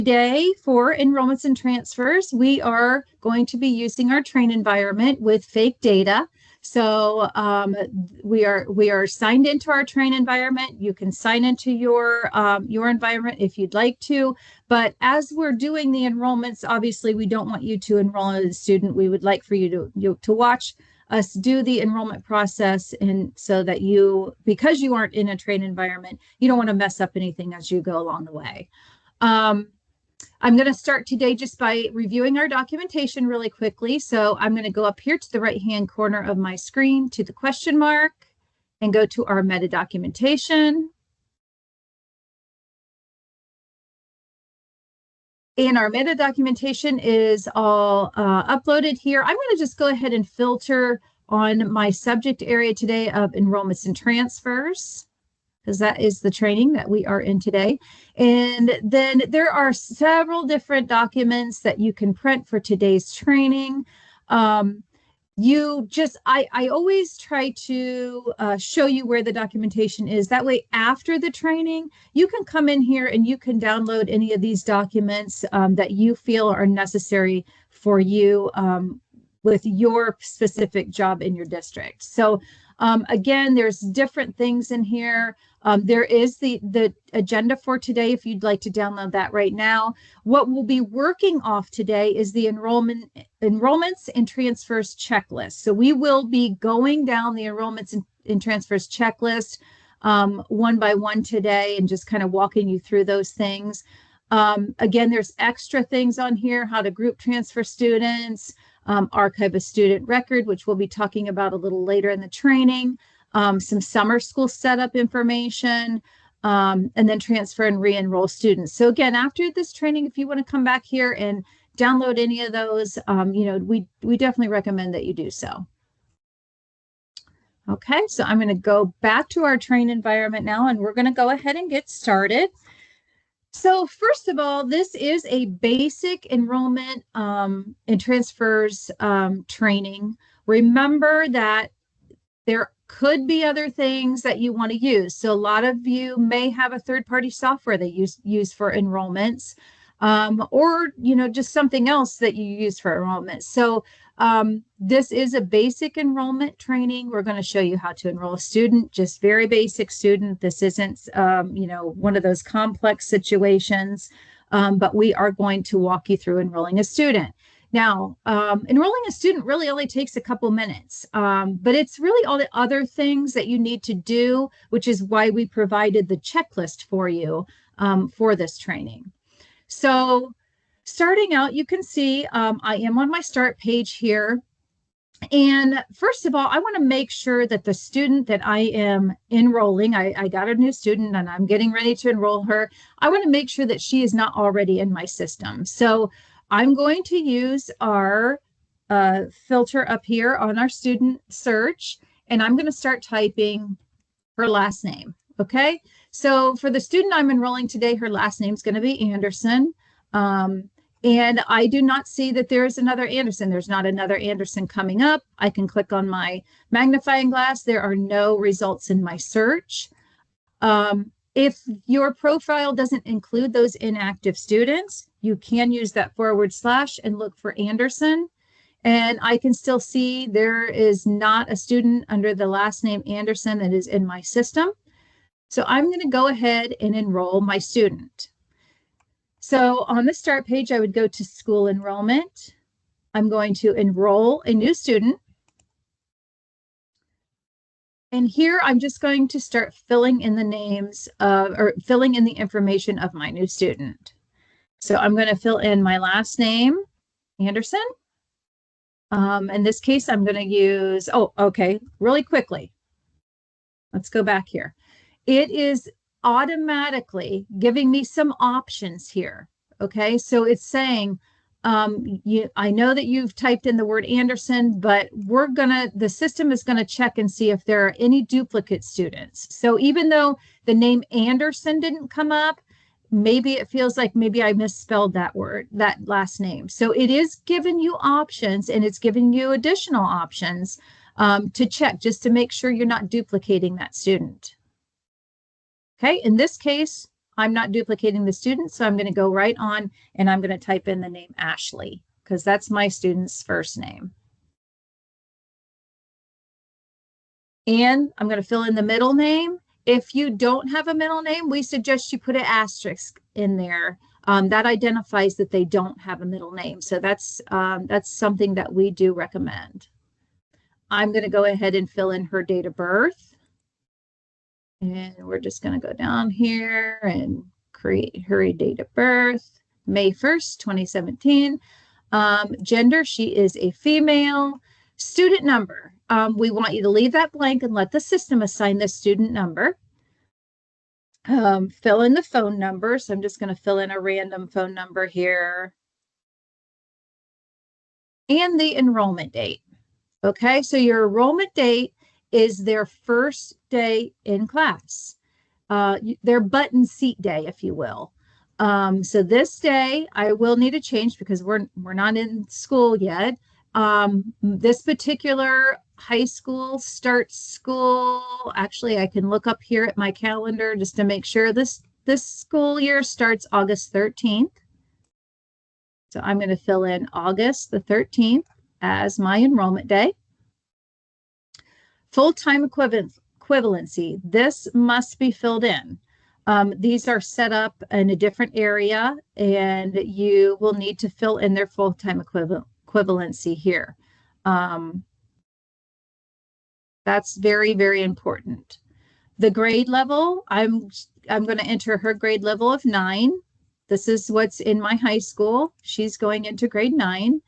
Today for enrollments and transfers, we are going to be using our train environment with fake data. So we are signed into our train environment. You can sign into your environment if you'd like to. But as we're doing the enrollments, obviously we don't want you to enroll as a student. We would like for you to watch us do the enrollment process, and so that because you aren't in a train environment, you don't want to mess up anything as you go along the way. I'm going to start today just by reviewing our documentation really quickly. So I'm going to go up here to the right-hand corner of my screen to the question mark and go to our meta documentation. And our meta documentation is all uploaded here. I'm going to just go ahead and filter on my subject area today of enrollments and transfers, because that is the training that we are in today. And then there are several different documents that you can print for today's training. I always try to show you where the documentation is. That way, after the training, you can come in here and you can download any of these documents that you feel are necessary for you with your specific job in your district. So again, there's different things in here. There is the agenda for today if you'd like to download that right now. What we'll be working off today is the enrollments and transfers checklist. So we will be going down the enrollments and transfers checklist one by one today and just kind of walking you through those things. Again, there's extra things on here: how to group transfer students, archive a student record, which we'll be talking about a little later in the training, some summer school setup information, and then transfer and re-enroll students. So again, after this training, if you want to come back here and download any of those, we definitely recommend that you do so. Okay, so I'm going to go back to our train environment now, and we're going to go ahead and get started. So first of all, this is a basic enrollment and transfers training. Remember that there could be other things that you want to use. So a lot of you may have a third-party software that you use for enrollments, or just something else that you use for enrollment. So this is a basic enrollment training. We're going to show you how to enroll a student, just very basic student. This isn't one of those complex situations, but we are going to walk you through enrolling a student. Now, enrolling a student really only takes a couple minutes, but it's really all the other things that you need to do, which is why we provided the checklist for you for this training. So starting out, you can see I am on my start page here. And first of all, I want to make sure that the student that I am enrolling, I got a new student and I'm getting ready to enroll her. I want to make sure that she is not already in my system. So I'm going to use our filter up here on our student search, and I'm going to start typing her last name. Okay, so for the student I'm enrolling today, her last name is going to be Anderson. And I do not see that there is another Anderson. There's not another Anderson coming up. I can click on my magnifying glass. There are no results in my search. If your profile doesn't include those inactive students, you can use that / and look for Anderson. And I can still see there is not a student under the last name Anderson that is in my system. So I'm going to go ahead and enroll my student. So on the start page, I would go to school enrollment. I'm going to enroll a new student. And here I'm just going to start filling in the names or filling in the information of my new student. So I'm going to fill in my last name, Anderson. In this case, I'm going to use, really quickly. Let's go back here. It is automatically giving me some options here. Okay, so it's saying, I know that you've typed in the word Anderson, but the system is going to check and see if there are any duplicate students. So even though the name Anderson didn't come up, maybe it feels like maybe I misspelled that last name. So it is giving you options, and it's giving you additional options to check just to make sure you're not duplicating that student. Okay, in this case, I'm not duplicating the student, so I'm going to go right on and I'm going to type in the name Ashley because that's my student's first name. And I'm going to fill in the middle name. If you don't have a middle name, we suggest you put an asterisk in there. That identifies that they don't have a middle name. So that's something that we do recommend. I'm going to go ahead and fill in her date of birth. And we're just going to go down here and create her date of birth, May 1st, 2017. Gender, she is a female. Student number, we want you to leave that blank and let the system assign the student number. Fill in the phone number. So I'm just going to fill in a random phone number here. And the enrollment date. Okay, so your enrollment date is their first day in class, their button seat day, if you will. So this day I will need a change because we're not in school yet. This particular high school starts school. Actually, I can look up here at my calendar just to make sure this school year starts August 13th. So I'm going to fill in August the 13th as my enrollment day. Full-time equivalency. This must be filled in. These are set up in a different area, and you will need to fill in their full-time equivalency here. That's very, very important. The grade level, I'm going to enter her grade level of 9. This is what's in my high school. She's going into grade 9.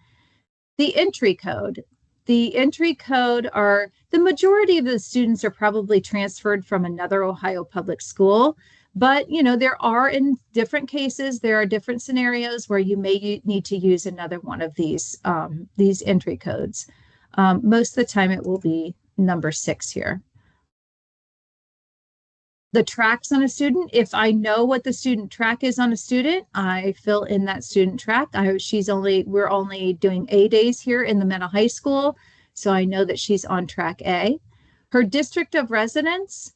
The entry code. The entry code are, the majority of the students are probably transferred from another Ohio public school, but there are, in different cases, there are different scenarios where you may need to use another one of these entry codes. Most of the time it will be number 6 here. The tracks on a student, if I know what the student track is on a student, I fill in that student track. We're only doing A days here in the Meta High School, so I know that she's on track A. Her district of residence,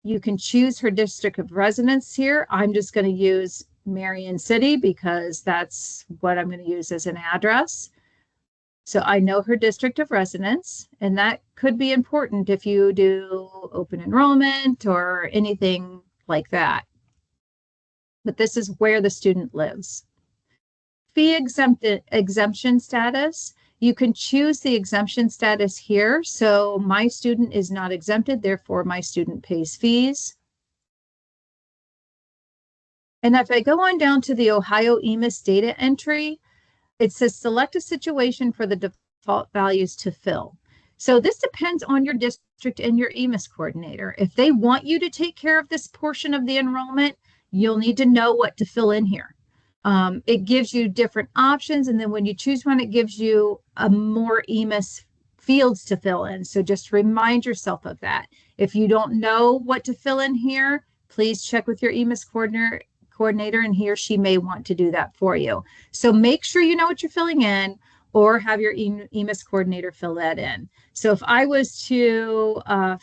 you can choose her district of residence here. I'm just going to use Marion City because that's what I'm going to use as an address. So I know her district of residence, and that could be important if you do open enrollment or anything like that. But this is where the student lives. Fee exemption status. You can choose the exemption status here. So my student is not exempted, therefore my student pays fees. And if I go on down to the Ohio EMIS data entry, it says select a situation for the default values to fill. So this depends on your district and your EMIS coordinator. If they want you to take care of this portion of the enrollment, you'll need to know what to fill in here. It gives you different options, and then when you choose one, it gives you a more EMIS fields to fill in. So just remind yourself of that. If you don't know what to fill in here, please check with your EMIS coordinator, and he or she may want to do that for you. So make sure you know what you're filling in, or have your EMIS coordinator fill that in. So if I was to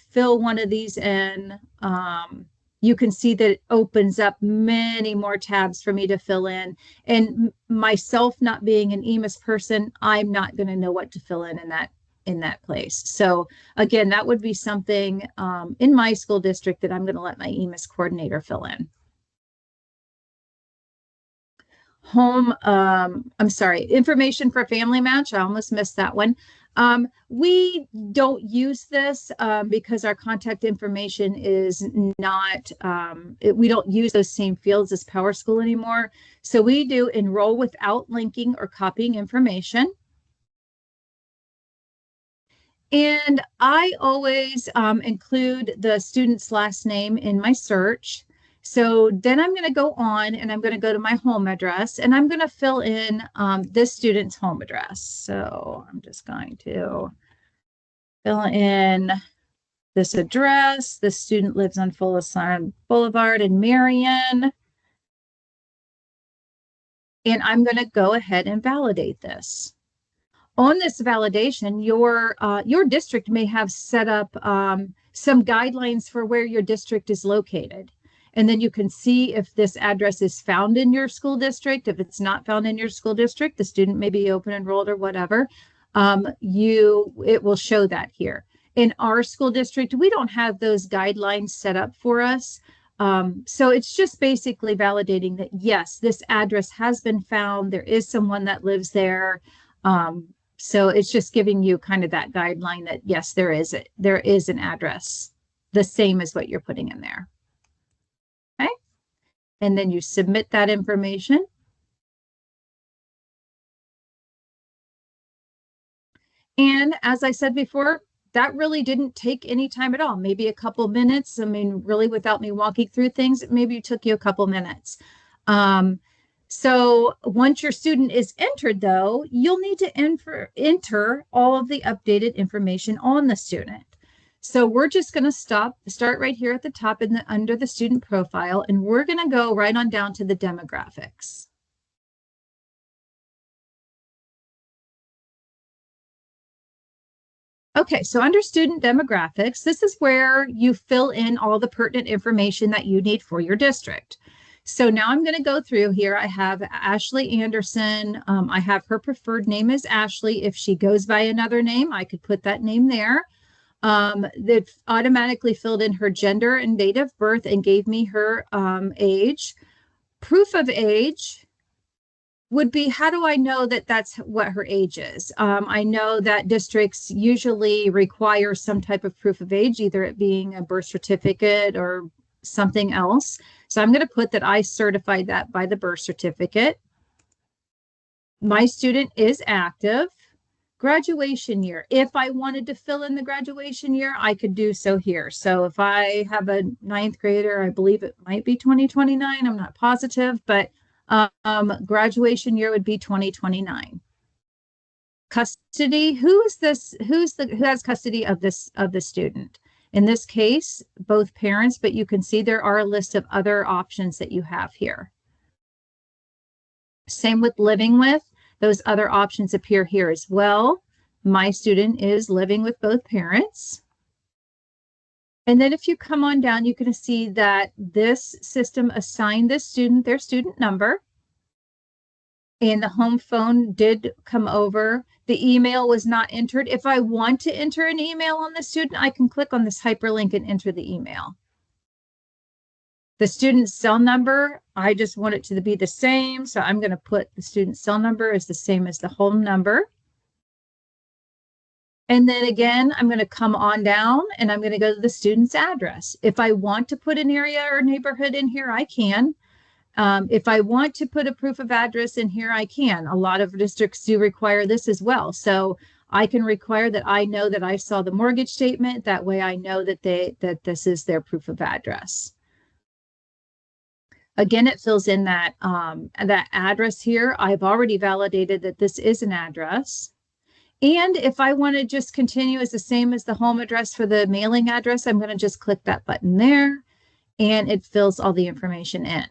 fill one of these in, you can see that it opens up many more tabs for me to fill in. And myself not being an EMIS person, I'm not going to know what to fill in that place. So again, that would be something in my school district that I'm going to let my EMIS coordinator fill in. Information for family match. I almost missed that one. We don't use this because our contact information is not, we don't use those same fields as PowerSchool anymore. So we do enroll without linking or copying information. And I always include the student's last name in my search. So then I'm going to go on and I'm going to go to my home address and I'm going to fill in this student's home address. So I'm just going to fill in this address. This student lives on Full Boulevard in Marion. And I'm going to go ahead and validate this. On this validation, your district may have set up some guidelines for where your district is located. And then you can see if this address is found in your school district. If it's not found in your school district, the student may be open enrolled or whatever. It will show that here. In our school district, we don't have those guidelines set up for us. So it's just basically validating that, yes, this address has been found. There is someone that lives there. So it's just giving you kind of that guideline that, yes, there is an address, the same as what you're putting in there. Okay. And then you submit that information. And as I said before, that really didn't take any time at all, maybe a couple minutes. I mean, really, without me walking through things, maybe it took you a couple minutes. So once your student is entered, though, you'll need to enter all of the updated information on the student. So we're just going to start right here at the top under the student profile, and we're going to go right on down to the demographics. Okay, so under student demographics, this is where you fill in all the pertinent information that you need for your district. So now I'm going to go through here. I have Ashley Anderson. I have her preferred name is Ashley. If she goes by another name, I could put that name there. That automatically filled in her gender and date of birth and gave me her age. Proof of age would be, how do I know that that's what her age is? I know that districts usually require some type of proof of age, either it being a birth certificate or something else. So I'm going to put that I certified that by the birth certificate. My student is active. Graduation year. If I wanted to fill in the graduation year, I could do so here. So if I have a 9th grader, I believe it might be 2029. I'm not positive, but graduation year would be 2029. Custody. Who has custody of the student? In this case, both parents, but you can see there are a list of other options that you have here. Same with living with. Those other options appear here as well. My student is living with both parents. And then if you come on down, you can see that this system assigned this student their student number. And the home phone did come over. The email was not entered. If I want to enter an email on the student, I can click on this hyperlink and enter the email. The student's cell number, I just want it to be the same. So I'm going to put the student's cell number as the same as the home number. And then again, I'm going to come on down and I'm going to go to the student's address. If I want to put an area or neighborhood in here, I can. If I want to put a proof of address in here, I can. A lot of districts do require this as well. So I can require that I know that I saw the mortgage statement. That way I know that this is their proof of address. Again, it fills in that address here. I've already validated that this is an address. And if I want to just continue as the same as the home address for the mailing address, I'm going to just click that button there and it fills all the information in.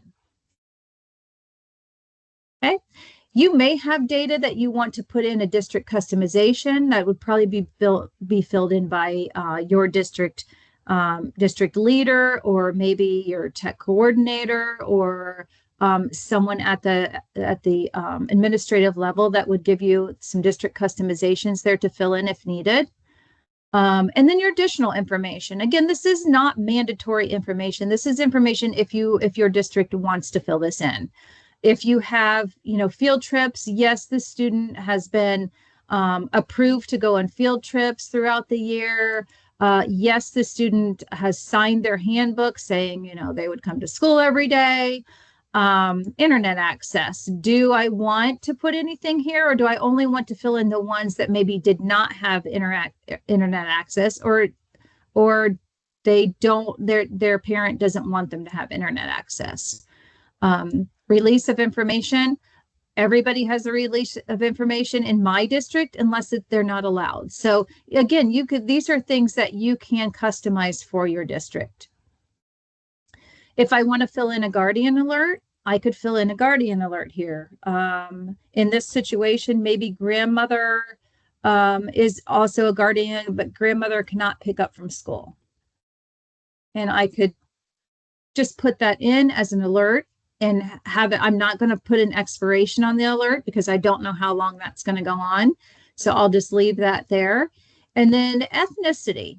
Okay. You may have data that you want to put in a district customization that would probably be filled in by your district leader, or maybe your tech coordinator, or someone at the administrative level that would give you some district customizations there to fill in if needed. And then your additional information. Again, this is not mandatory information. This is information if your district wants to fill this in. If you have, field trips, yes, the student has been approved to go on field trips throughout the year. Yes, the student has signed their handbook saying, they would come to school every day. Internet access. Do I want to put anything here, or do I only want to fill in the ones that maybe did not have internet access, or they don't, their parent doesn't want them to have internet access? Release of information. Everybody has a release of information in my district unless they're not allowed. So again, these are things that you can customize for your district. If I want to fill in a guardian alert, I could fill in a guardian alert here. In this situation, maybe grandmother is also a guardian, but grandmother cannot pick up from school. And I could just put that in as an alert and have it. I'm not going to put an expiration on the alert because I don't know how long that's going to go on. So I'll just leave that there. And then ethnicity.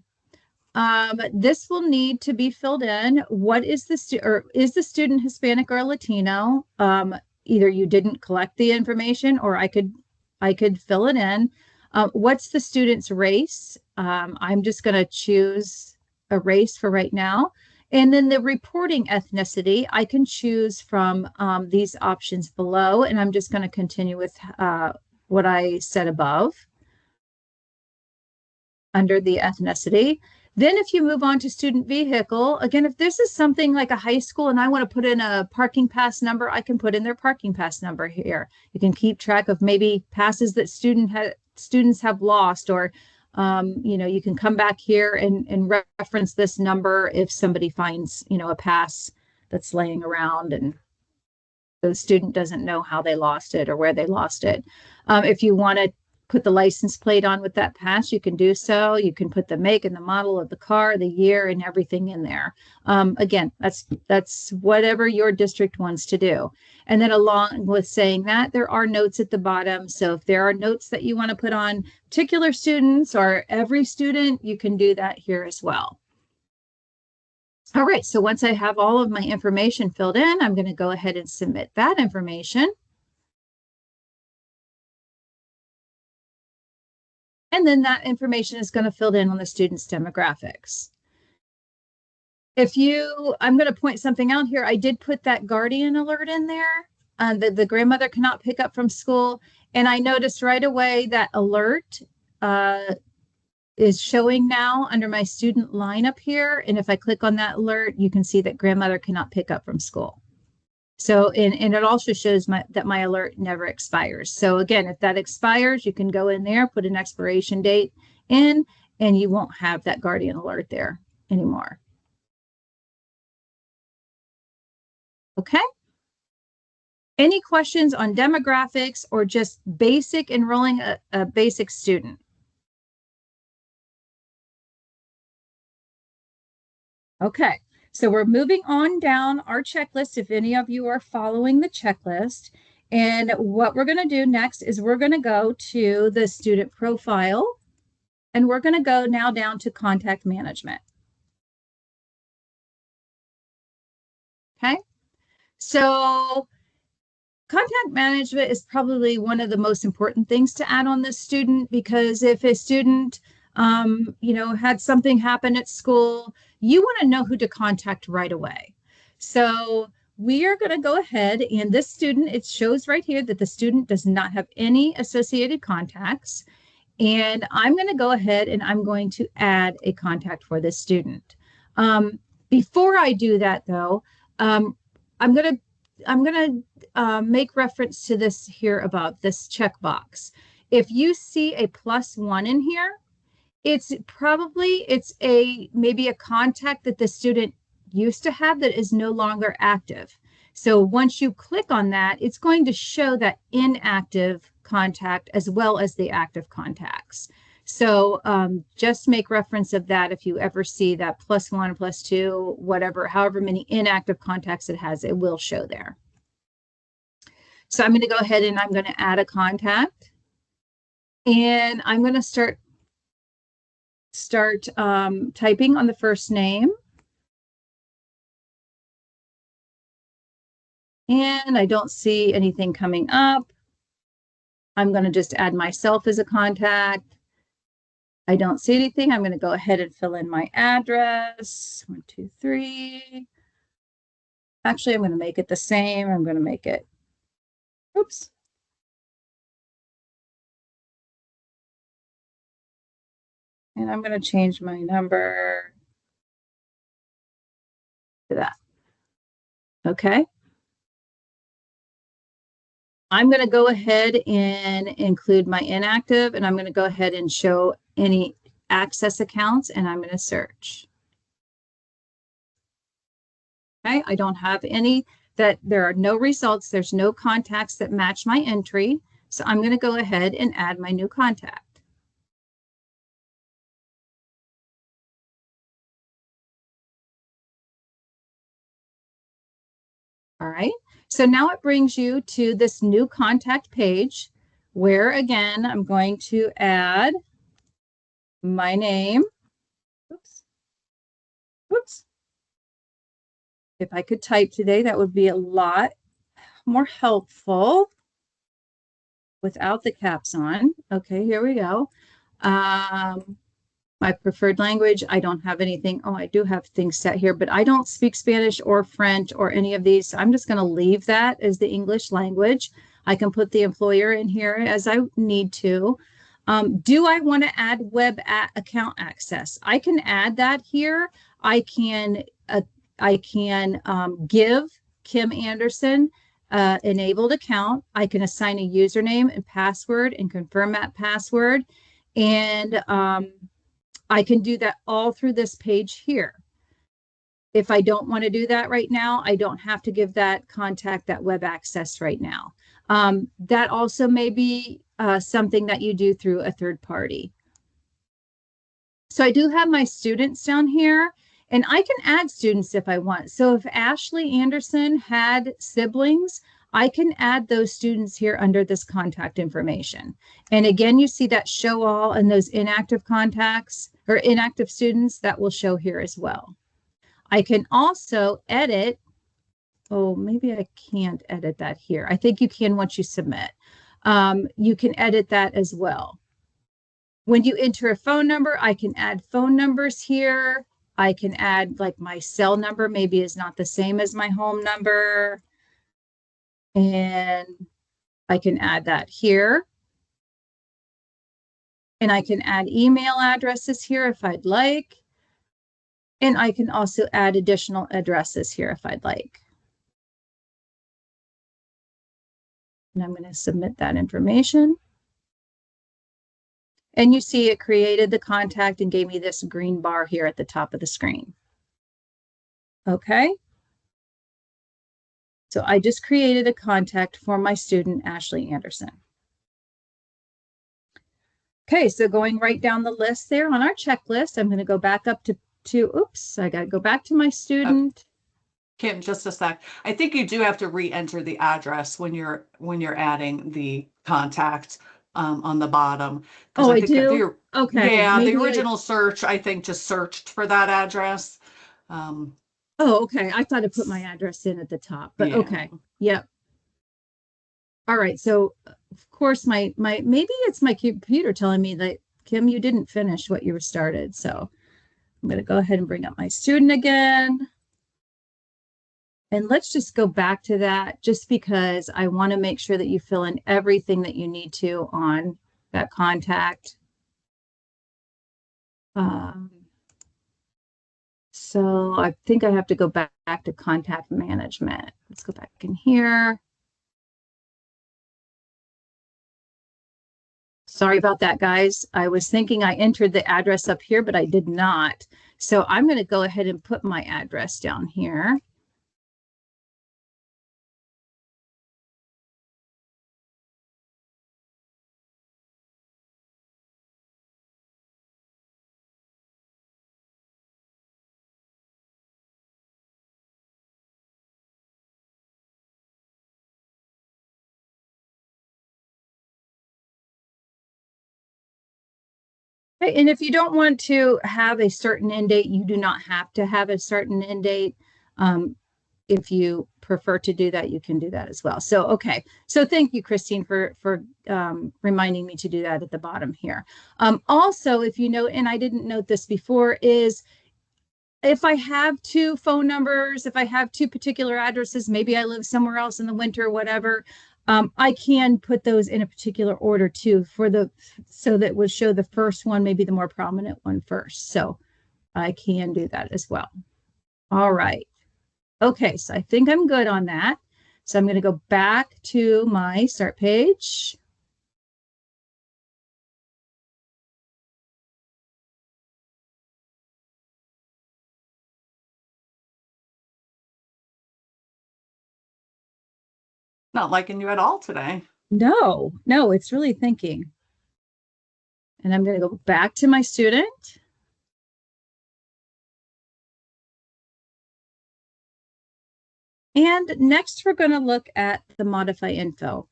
This will need to be filled in. What is or is the student Hispanic or Latino? Either you didn't collect the information or I could fill it in. What's the student's race? I'm just going to choose a race for right now. And then the reporting ethnicity, I can choose from these options below, and I'm just going to continue with what I said above under the ethnicity. Then if you move on to student vehicle, again, if this is something like a high school and I want to put in a parking pass number, I can put in their parking pass number here. You can keep track of maybe passes that students have lost, or you can come back here and reference this number if somebody finds, a pass that's laying around and the student doesn't know how they lost it or where they lost it. If you want to put the license plate on with that pass, you can do so. You can put the make and the model of the car, the year, and everything in there. Again, that's whatever your district wants to do. And then along with saying that, there are notes at the bottom. So if there are notes that you want to put on particular students or every student, you can do that here as well. All right, so once I have all of my information filled in, I'm going to go ahead and submit that information. And then that information is going to fill in on the student's demographics. I'm going to point something out here. I did put that guardian alert in there. The grandmother cannot pick up from school. And I noticed right away that alert is showing now under my student lineup here. And if I click on that alert, you can see that grandmother cannot pick up from school. So, and it also shows that my alert never expires. So again, if that expires, you can go in there, put an expiration date in, and you won't have that guardian alert there anymore. Okay. Any questions on demographics or just basic enrolling a basic student? Okay. So we're moving on down our checklist if any of you are following the checklist. And what we're going to do next is we're going to go to the student profile, and we're going to go now down to contact management. Okay. So contact management is probably one of the most important things to add on this student, because if a student had something happen at school, you want to know who to contact right away. So we are going to go ahead, and this student, it shows right here that the student does not have any associated contacts. And I'm going to go ahead and I'm going to add a contact for this student. Before I do that, though, I'm going to make reference to this here above, this checkbox. If you see a +1 in here, it's maybe a contact that the student used to have that is no longer active. So once you click on that, it's going to show that inactive contact as well as the active contacts. So just make reference of that if you ever see that +1, +2, whatever, however many inactive contacts it has, it will show there. So I'm going to go ahead and I'm going to add a contact. And I'm going to start typing on the first name. And I don't see anything coming up. I'm going to just add myself as a contact. I don't see anything. I'm going to go ahead and fill in my address. 1, 2, 3. Actually, I'm going to make it the same. I'm going to make it, oops. And I'm going to change my number to that. Okay. I'm going to go ahead and include my inactive, and I'm going to go ahead and show any access accounts, and I'm going to search. Okay, I don't have any there are no results. There's no contacts that match my entry. So I'm going to go ahead and add my new contact. All right. So now it brings you to this new contact page where, again, I'm going to add my name. Oops. Oops. If I could type today, that would be a lot more helpful without the caps on. Okay, here we go. My preferred language, I don't have anything. Oh, I do have things set here, but I don't speak Spanish or French or any of these. So I'm just going to leave that as the English language. I can put the employer in here as I need to. Do I want to add web account access? I can add that here. I can give Kim Anderson enabled account. I can assign a username and password and confirm that password. And I can do that all through this page here. If I don't want to do that right now, I don't have to give that contact that web access right now. That also may be something that you do through a third party. So I do have my students down here, and I can add students if I want. So if Ashley Anderson had siblings, I can add those students here under this contact information. And again, you see that show all and those inactive contacts or inactive students that will show here as well. I can also edit. Oh, maybe I can't edit that here. I think you can once you submit. You can edit that as well. When you enter a phone number, I can add phone numbers here. I can add like my cell number maybe is not the same as my home number. And I can add that here. And I can add email addresses here if I'd like. And I can also add additional addresses here if I'd like. And I'm going to submit that information. And you see it created the contact and gave me this green bar here at the top of the screen. Okay. So I just created a contact for my student, Ashley Anderson. Okay, so going right down the list there on our checklist, I'm going to go back up to oops, I got to go back to my student. Kim, just a sec. I think you do have to re-enter the address when you're adding the contact on the bottom. Oh, I do? Okay. Yeah, the original search, I think, just searched for that address. Oh, okay. I thought I put my address in at the top, but yeah. Okay. Yep. All right. So of course maybe it's my computer telling me that Kim, you didn't finish what you started. So I'm going to go ahead and bring up my student again. And let's just go back to that just because I want to make sure that you fill in everything that you need to on that contact. So I think I have to go back to contact management. Let's go back in here. Sorry about that, guys. I was thinking I entered the address up here, but I did not. So I'm going to go ahead and put my address down here. And if you don't want to have a certain end date, you do not have to have a certain end date. If you prefer to do that, you can do that as well. So, okay. So thank you, Christine, for reminding me to do that at the bottom here. Also, if you know, and I didn't note this before, is if I have two phone numbers, if I have two particular addresses, maybe I live somewhere else in the winter, whatever, I can put those in a particular order too so that would show the first one, maybe the more prominent one first. So I can do that as well. All right. Okay, so I think I'm good on that. So I'm going to go back to my start page. Not liking you at all today. No, it's really thinking. And I'm going to go back to my student. And next, we're going to look at the modify info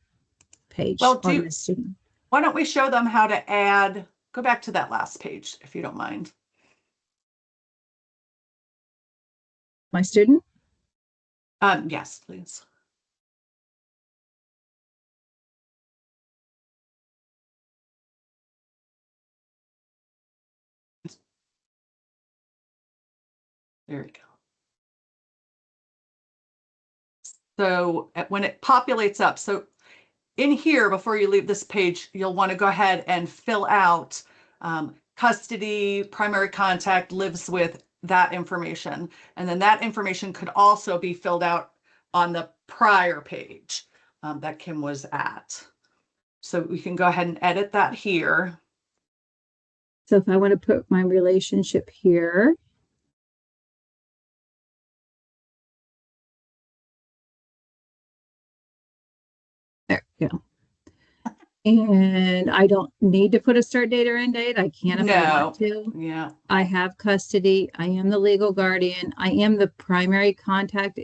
page on the student. Why don't we show them how to add, go back to that last page, if you don't mind. My student? Yes, please. There we go. So when it populates up, so in here, before you leave this page, you'll want to go ahead and fill out custody, primary contact, lives with, that information. And then that information could also be filled out on the prior page that Kim was at. So we can go ahead and edit that here. So if I want to put my relationship here, there we go. And I don't need to put a start date or end date. I can if I want to. Yeah. I have custody. I am the legal guardian. I am the primary contact.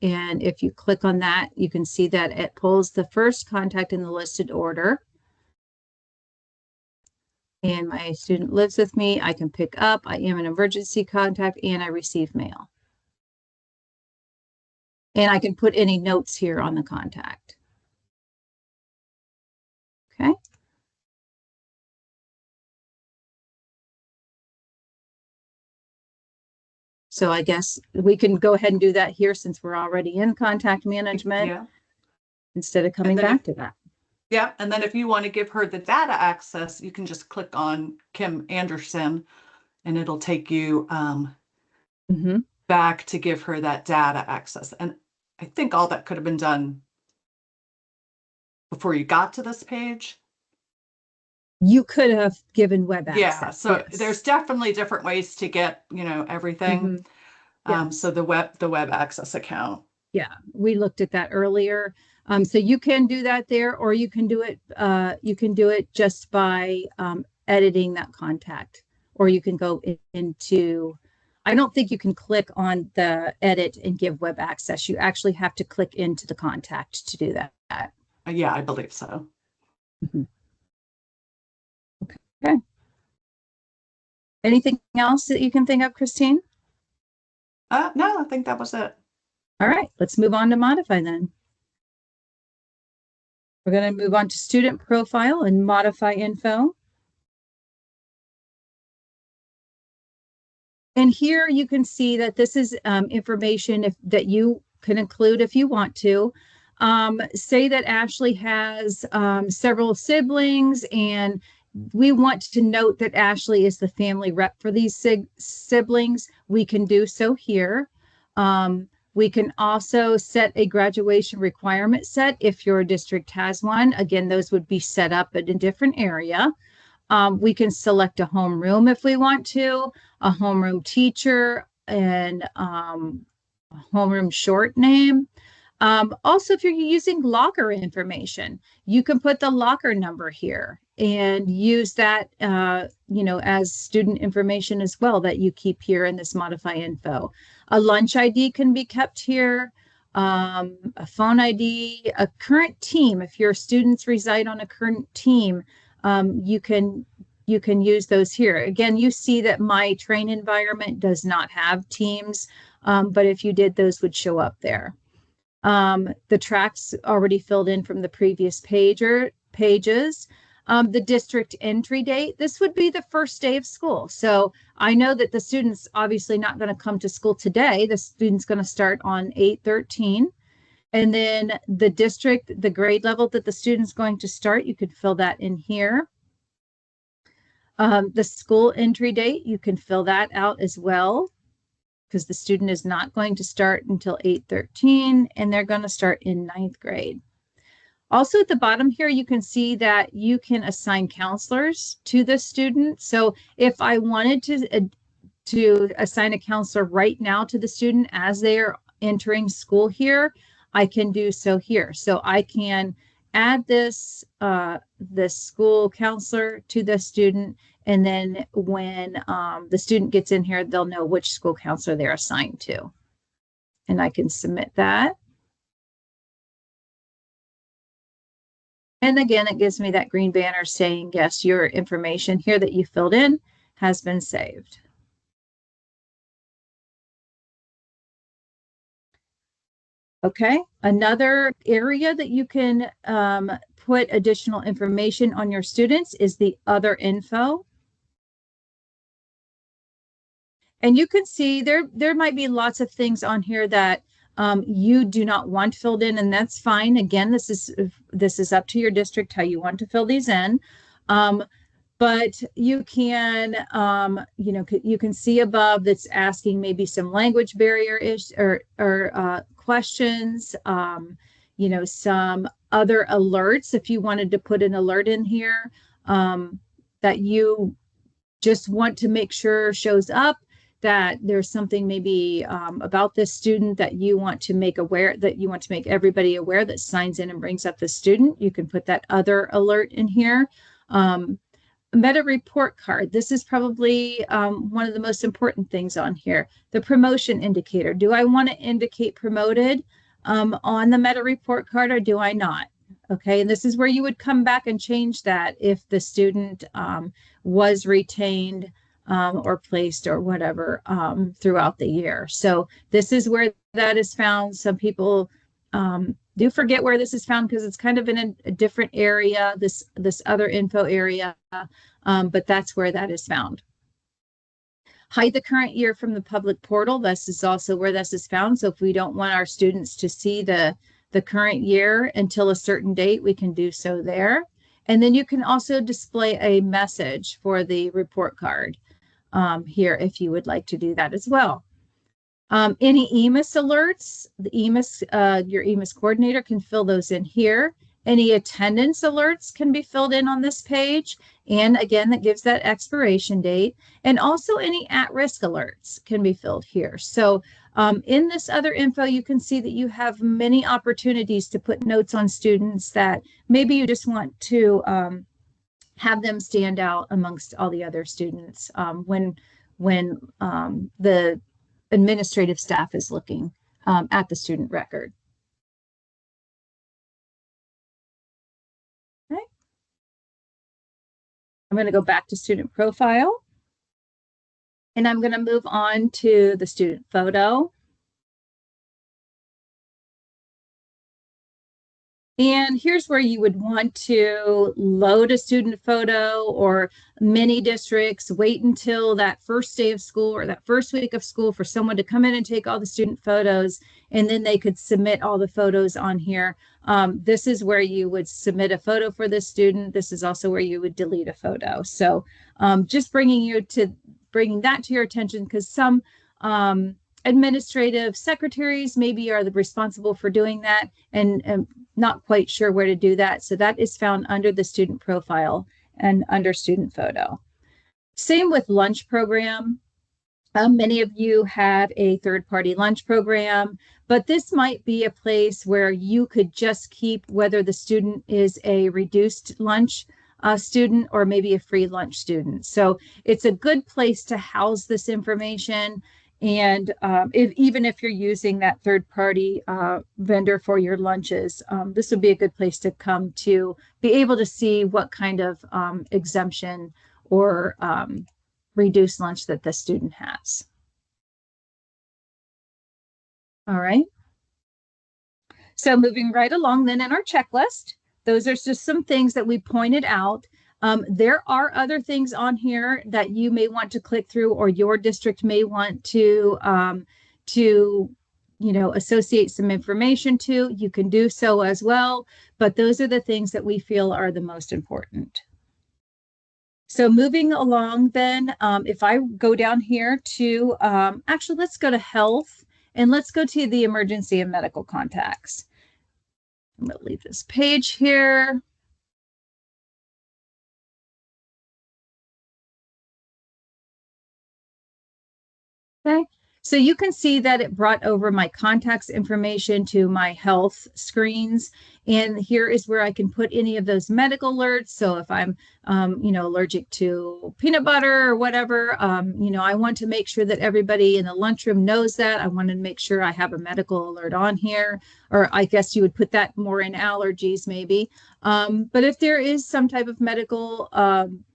And if you click on that, you can see that it pulls the first contact in the listed order. And my student lives with me. I can pick up. I am an emergency contact and I receive mail. And I can put any notes here on the contact. Okay. So I guess we can go ahead and do that here since we're already in contact management instead of coming back to that. Yeah, and then if you want to give her the data access, you can just click on Kim Anderson and it'll take you back to give her that data access. And I think all that could have been done before you got to this page. You could have given web access. Yeah, so there's definitely different ways to get, everything. So the web access account. Yeah, we looked at that earlier. So you can do that there, or you can do it just by editing that contact, or you can go into, I don't think you can click on the edit and give web access. You actually have to click into the contact to do that. Yeah, I believe so. Okay. Anything else that you can think of, Christine? No, I think that was it. All right, let's move on to modify then. We're going to move on to student profile and modify info. And here you can see that this is information that you can include if you want to. Say that Ashley has several siblings and we want to note that Ashley is the family rep for these siblings. We can do so here. We can also set a graduation requirement set if your district has one. Again, those would be set up in a different area. We can select a homeroom if we want to, a homeroom teacher, and a homeroom short name. Also, if you're using locker information, you can put the locker number here and use that, as student information as well that you keep here in this modify info. A lunch ID can be kept here, a phone ID, a current team. If your students reside on a current team, you can use those here. Again, you see that my train environment does not have teams, but if you did, those would show up there. The tracks already filled in from the previous pages. The district entry date, this would be the first day of school. So I know that the student's obviously not going to come to school today. The student's going to start on 8/13. And then the district, the grade level that the student's going to start, you could fill that in here. The school entry date, you can fill that out as well, because the student is not going to start until 8/13 and they're going to start in 9th grade. Also at the bottom here, you can see that you can assign counselors to the student. So if I wanted to assign a counselor right now to the student as they are entering school here, I can do so here. So I can add this school counselor to the student, and then when the student gets in here, they'll know which school counselor they're assigned to. and I can submit that. And again, it gives me that green banner saying, yes, your information here that you filled in has been saved. Okay, another area that you can put additional information on your students is the other info. And you can see there might be lots of things on here that you do not want filled in, and that's fine. Again, this is up to your district how you want to fill these in. But you can, you can see above that's asking maybe some language barrier or questions, some other alerts. If you wanted to put an alert in here that you just want to make sure shows up, that there's something maybe about this student that you want to make aware, that you want to make everybody aware that signs in and brings up the student, you can put that other alert in here. Meta report card. This is probably one of the most important things on here. The promotion indicator. Do I want to indicate promoted on the meta report card or do I not? Okay, and this is where you would come back and change that if the student was retained or placed or whatever throughout the year. So this is where that is found. Some people do forget where this is found because it's kind of in a different area, this other info area, but that's where that is found. Hide the current year from the public portal. This is also where this is found. So if we don't want our students to see the current year until a certain date, we can do so there. And then you can also display a message for the report card here if you would like to do that as well. Any EMIS alerts, your EMIS coordinator can fill those in here. Any attendance alerts can be filled in on this page. And again, that gives that expiration date. And also any at-risk alerts can be filled here. So in this other info, you can see that you have many opportunities to put notes on students that maybe you just want to have them stand out amongst all the other students when the administrative staff is looking at the student record. Okay. I'm going to go back to student profile. And I'm going to move on to the student photo. And here's where you would want to load a student photo, or many districts wait until that first day of school or that first week of school for someone to come in and take all the student photos, and then they could submit all the photos on here. This is where you would submit a photo for the student. This is also where you would delete a photo. So just bringing that to your attention, because some administrative secretaries maybe are responsible for doing that and not quite sure where to do that. So that is found under the student profile and under student photo. Same with lunch program. Many of you have a third-party lunch program, but this might be a place where you could just keep whether the student is a reduced lunch student or maybe a free lunch student. So it's a good place to house this information. And even if you're using that third-party vendor for your lunches, this would be a good place to come to be able to see what kind of exemption or reduced lunch that the student has. All right. So moving right along then in our checklist, those are just some things that we pointed out. There are other things on here that you may want to click through, or your district may want to associate some information to. You can do so as well, but those are the things that we feel are the most important. So moving along then, if I go down here to, actually, let's go to health, and let's go to the emergency and medical contacts. I'm going to leave this page here. Okay, So you can see that it brought over my contacts information to my health screens. And here is where I can put any of those medical alerts. So if I'm, allergic to peanut butter or whatever, I want to make sure that everybody in the lunchroom knows that. I want to make sure I have a medical alert on here, or I guess you would put that more in allergies maybe. But if there is some type of medical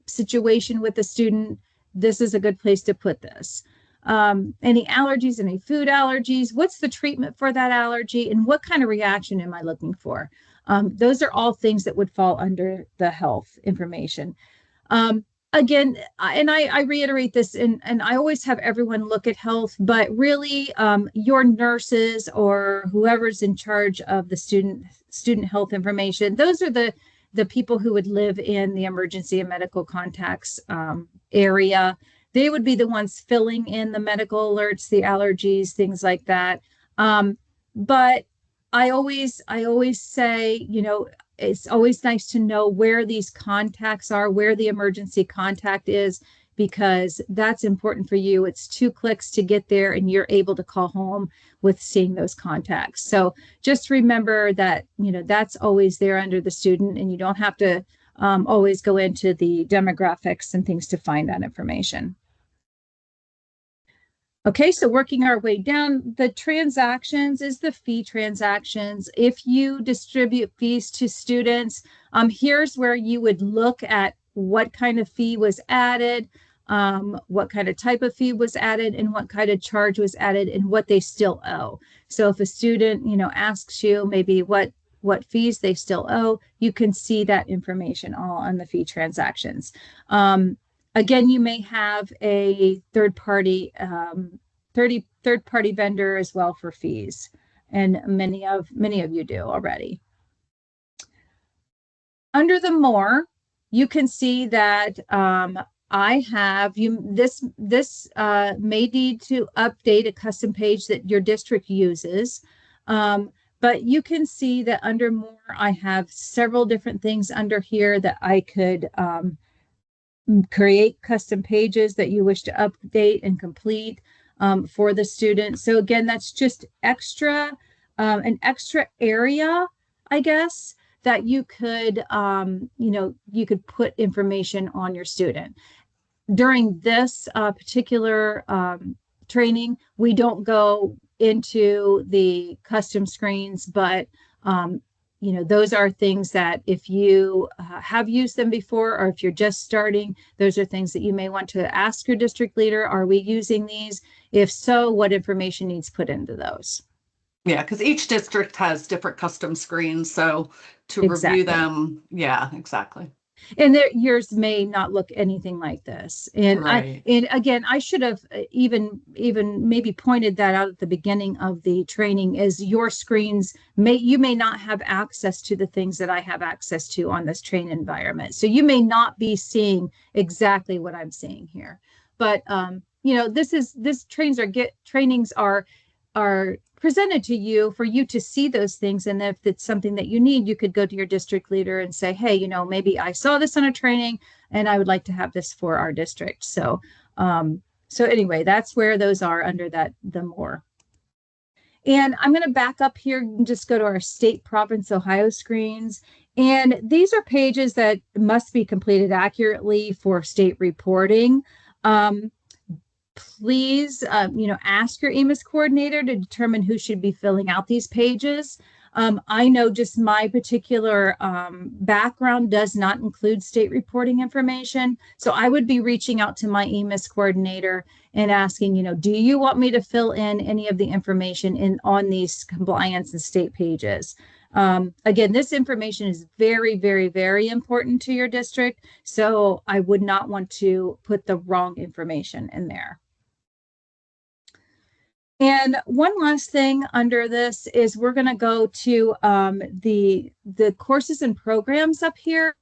situation with the student, this is a good place to put this. Any allergies, any food allergies, what's the treatment for that allergy, and what kind of reaction am I looking for? Those are all things that would fall under the health information. Again, and I reiterate this, and I always have everyone look at health, but really your nurses or whoever's in charge of the student health information, those are the people who would live in the emergency and medical contacts area. They would be the ones filling in the medical alerts, the allergies, things like that. But I always say, it's always nice to know where these contacts are, where the emergency contact is, because that's important for you. It's 2 clicks to get there and you're able to call home with seeing those contacts. So just remember that, that's always there under the student, and you don't have to always go into the demographics and things to find that information. Okay, so working our way down, the transactions is the fee transactions. If you distribute fees to students, here's where you would look at what kind of fee was added, what kind of type of fee was added, and what kind of charge was added, and what they still owe. So if a student, asks you maybe what fees they still owe, you can see that information all on the fee transactions. Again, you may have a third-party vendor as well for fees, and many of you do already. Under the more, you can see that I have this may need to update a custom page that your district uses. But you can see that under more, I have several different things under here that I could create custom pages that you wish to update and complete for the student. So again, that's just extra, an extra area, I guess, that you could, you could put information on your student. During this particular training, we don't go into the custom screens, but those are things that if you have used them before, or if you're just starting, those are things that you may want to ask your district leader. Are we using these? If so, what information needs put into those? Yeah, because each district has different custom screens. So to Exactly. review them, yeah, exactly. And yours may not look anything like this. And right. Again, I should have even maybe pointed that out at the beginning of the training, is your screens you may not have access to the things that I have access to on this train environment. So you may not be seeing exactly what I'm seeing here. But trainings are presented to you for you to see those things. And if it's something that you need, you could go to your district leader and say, hey, maybe I saw this on a training and I would like to have this for our district. So, anyway, that's where those are under the more. And I'm going to back up here and just go to our state, province, Ohio screens. And these are pages that must be completed accurately for state reporting. Please, ask your EMIS coordinator to determine who should be filling out these pages. I know just my particular background does not include state reporting information. So I would be reaching out to my EMIS coordinator and asking, do you want me to fill in any of the information on these compliance and state pages? Again, this information is very, very, very important to your district. So I would not want to put the wrong information in there. And one last thing under this is we're going to go to the courses and programs up here,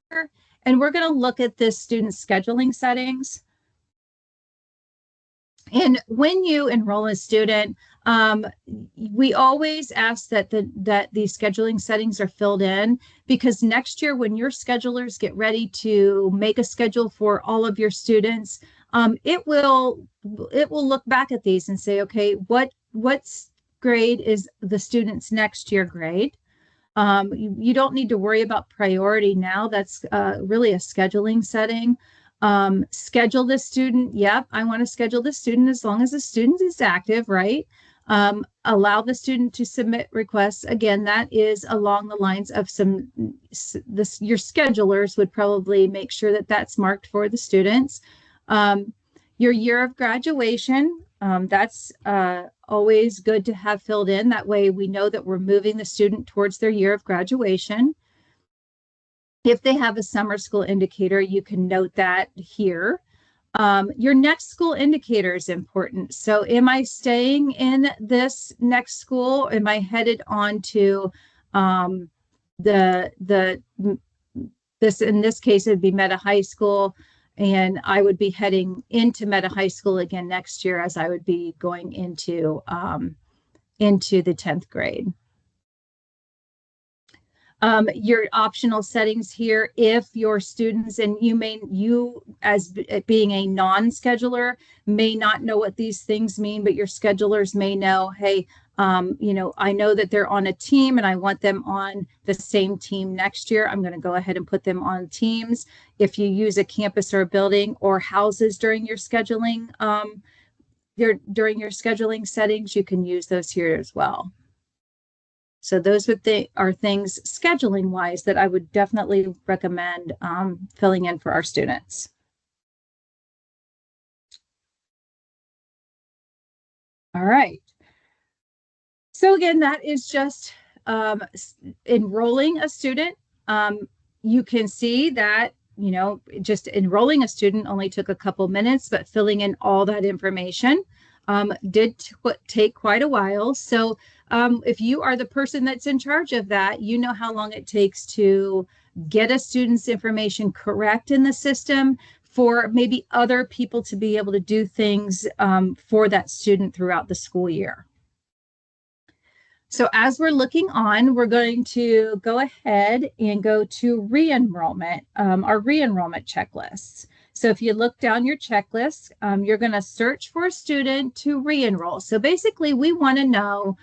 and we're going to look at this student scheduling settings. And when you enroll a student, we always ask that these scheduling settings are filled in, because next year when your schedulers get ready to make a schedule for all of your students, it will look back at these and say, okay, what grade is the student's next year grade? You don't need to worry about priority now. That's really a scheduling setting. Schedule the student. Yep, I want to schedule the student as long as the student is active, right? Allow the student to submit requests. Again, that is along the lines of your schedulers would probably make sure that that's marked for the students. Your year of graduation, that's always good to have filled in. That way we know that we're moving the student towards their year of graduation. If they have a summer school indicator, you can note that here. Your next school indicator is important. So am I staying in this next school? Am I headed on to this, in this case, it'd be Meta High School, and I would be heading into Meta High School again next year as I would be going into the 10th grade. Your optional settings here, if your students, and you as being a non-scheduler may not know what these things mean, but your schedulers may know, hey, I know that they're on a team and I want them on the same team next year. I'm going to go ahead and put them on teams. If you use a campus or a building or houses during your scheduling, settings, you can use those here as well. So those are things scheduling wise that I would definitely recommend filling in for our students. All right. So again, that is just enrolling a student. You can see that, just enrolling a student only took a couple minutes, but filling in all that information did take quite a while. So if you are the person that's in charge of that, you know how long it takes to get a student's information correct in the system for maybe other people to be able to do things for that student throughout the school year. So as we're looking on, we're going to go ahead and go to re-enrollment, our re-enrollment checklists. So if you look down your checklist, you're going to search for a student to re-enroll. So basically, we want to know,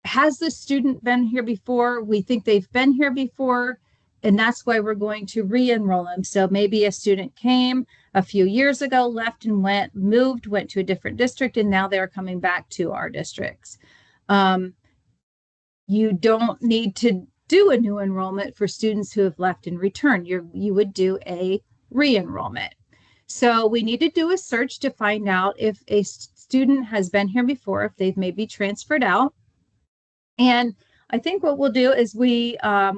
has the student been here before? We think they've been here before, and that's why we're going to re-enroll them. So maybe a student came a few years ago, left and went to a different district, and now they're coming back to our districts. You don't need to do a new enrollment for students who have left and returned. You would do a re-enrollment. So we need to do a search to find out if a student has been here before, if they've maybe transferred out. And I think what we'll do is we'll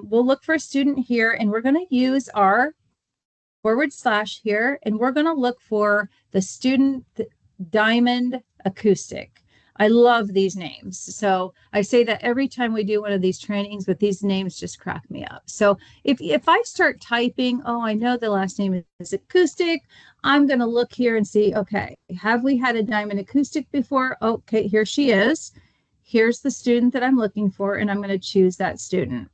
look for a student here, and we're going to use our / here, and we're going to look for the student Diamond Acoustic. I love these names. So I say that every time we do one of these trainings, but these names just crack me up. So if I start typing, oh, I know the last name is Acoustic, I'm going to look here and see, okay, have we had a Diamond Acoustic before? Okay, here she is. Here's the student that I'm looking for, and I'm going to choose that student.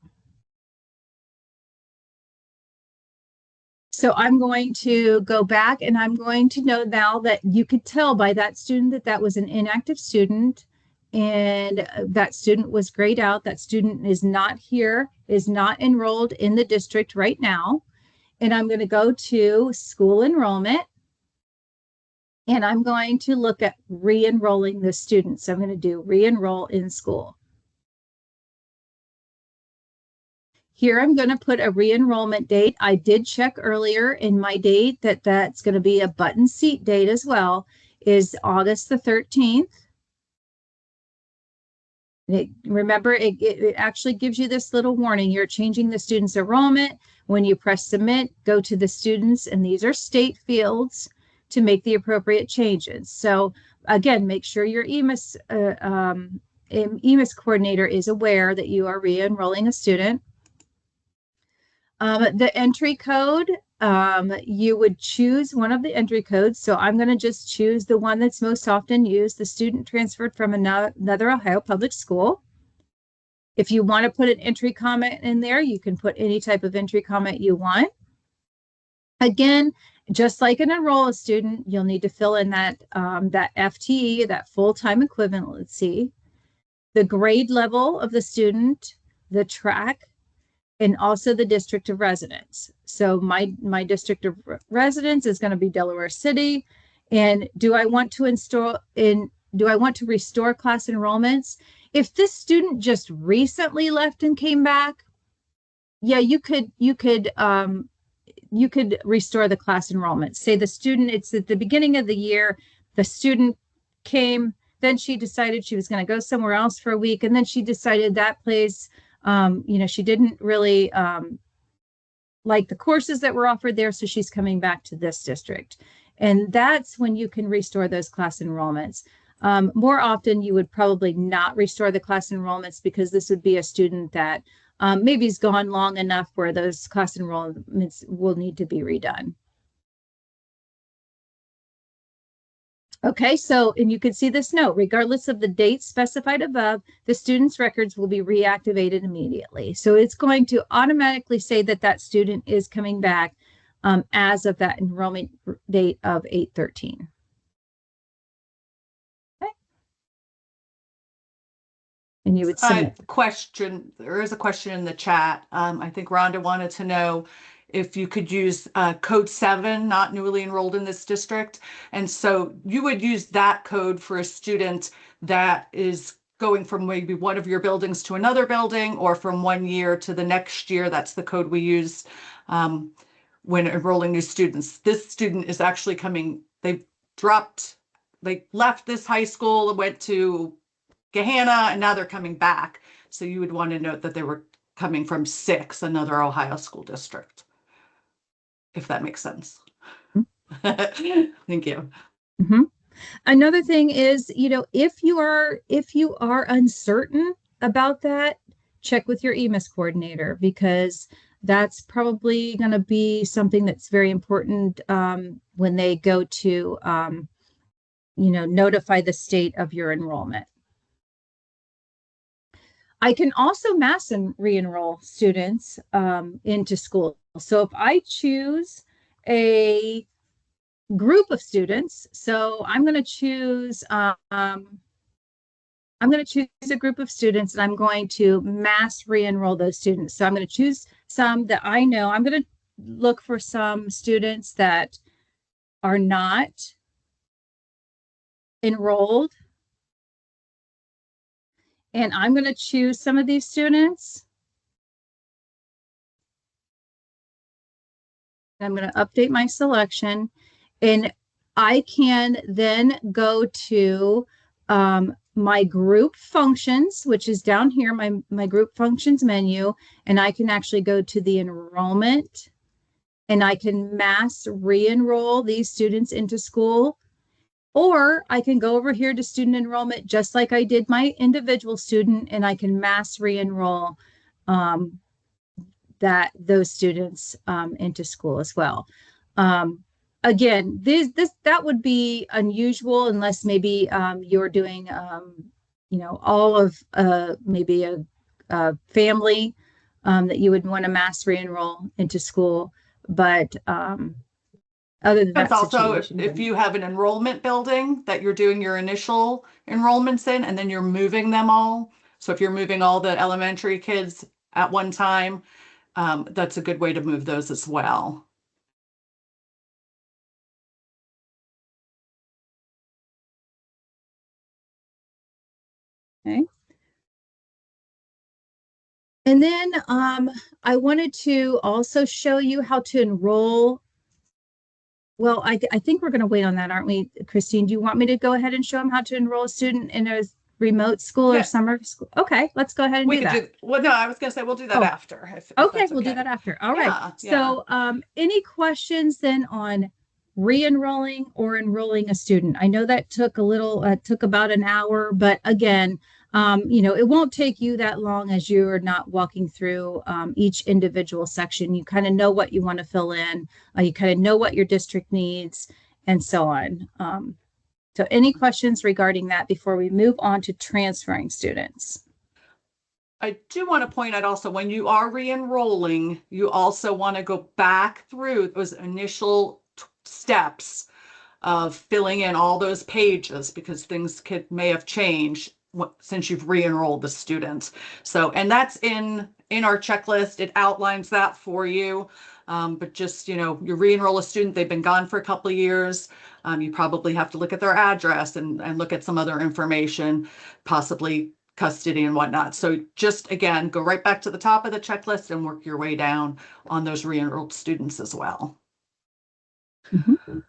So I'm going to go back, and I'm going to know now that you could tell by that student that that was an inactive student, and that student was grayed out. That student is not here, is not enrolled in the district right now. And I'm going to go to school enrollment, and I'm going to look at re-enrolling the student. So I'm going to do re-enroll in school. Here, I'm going to put a re-enrollment date. I did check earlier in my date that that's going to be a button seat date as well, is August the 13th. Remember, it actually gives you this little warning. You're changing the student's enrollment. When you press submit, go to the students, and these are state fields to make the appropriate changes. So again, make sure your EMIS coordinator is aware that you are re-enrolling a student. The entry code, you would choose one of the entry codes. So I'm going to just choose the one that's most often used. The student transferred from another Ohio public school. If you want to put an entry comment in there, you can put any type of entry comment you want. Again, Just like an enroll a student, you'll need to fill in that FTE, that full-time equivalency, the grade level of the student, the track, and also the district of residence. So my district of residence is going to be Delaware City. And do I want to restore class enrollments? If this student just recently left and came back, yeah, you could restore the class enrollment. Say the student, it's at the beginning of the year, the student came, then she decided she was going to go somewhere else for a week, and then she decided that place, she didn't really like the courses that were offered there, so she's coming back to this district. And that's when you can restore those class enrollments. More often, you would probably not restore the class enrollments because this would be a student that maybe has gone long enough where those class enrollments will need to be redone. Okay, so, and you can see this note, regardless of the date specified above, the student's records will be reactivated immediately. So it's going to automatically say that that student is coming back as of that enrollment date of 8/13. Okay. And you would submit. There is a question in the chat. I think Rhonda wanted to know if you could use code 7, not newly enrolled in this district. And so you would use that code for a student that is going from maybe one of your buildings to another building, or from one year to the next year. That's the code we use when enrolling new students. This student is actually coming, they left this high school and went to Gahanna, and now they're coming back. So you would want to note that they were coming from 6, another Ohio school district, if that makes sense. Mm-hmm. Thank you. Mm-hmm. Another thing is, if you are uncertain about that, check with your EMIS coordinator, because that's probably going to be something that's very important when they go to, notify the state of your enrollment. I can also mass and re-enroll students into school. So if I choose a group of students, so I'm going to choose a group of students, and I'm going to mass re-enroll those students. So I'm going to choose some that I know. I'm going to look for some students that are not enrolled, and I'm going to choose some of these students. I'm going to update my selection, and I can then go to my group functions, which is down here, my group functions menu, and I can actually go to the enrollment, and I can mass re-enroll these students into school. Or I can go over here to student enrollment, just like I did my individual student, and I can mass re-enroll those students into school as well. Again, that would be unusual unless maybe you're doing, all of maybe a family that you would want to mass re-enroll into school, but other than that, also if you have an enrollment building that you're doing your initial enrollments in, and then you're moving them all. So if you're moving all the elementary kids at one time, that's a good way to move those as well. Okay. And then I wanted to also show you how to enroll. Well, I think we're going to wait on that, aren't we, Christine? Do you want me to go ahead and show them how to enroll a student in a remote school or summer school? Okay, let's go ahead and do that. Well, no, I was going to say we'll do that after. Okay, we'll do that after. All right. So any questions then on re-enrolling or enrolling a student? I know that took took about an hour, but again, it won't take you that long as you're not walking through each individual section. You kind of know what you want to fill in. You kind of know what your district needs, and so on. So any questions regarding that before we move on to transferring students? I do want to point out also, when you are re-enrolling, you also want to go back through those initial steps of filling in all those pages because things may have changed since you've re-enrolled the students. So, and that's in our checklist. It outlines that for you. But just, you re-enroll a student, they've been gone for a couple of years. You probably have to look at their address and look at some other information, possibly custody and whatnot. So just, again, go right back to the top of the checklist and work your way down on those re-enrolled students as well. Mm-hmm.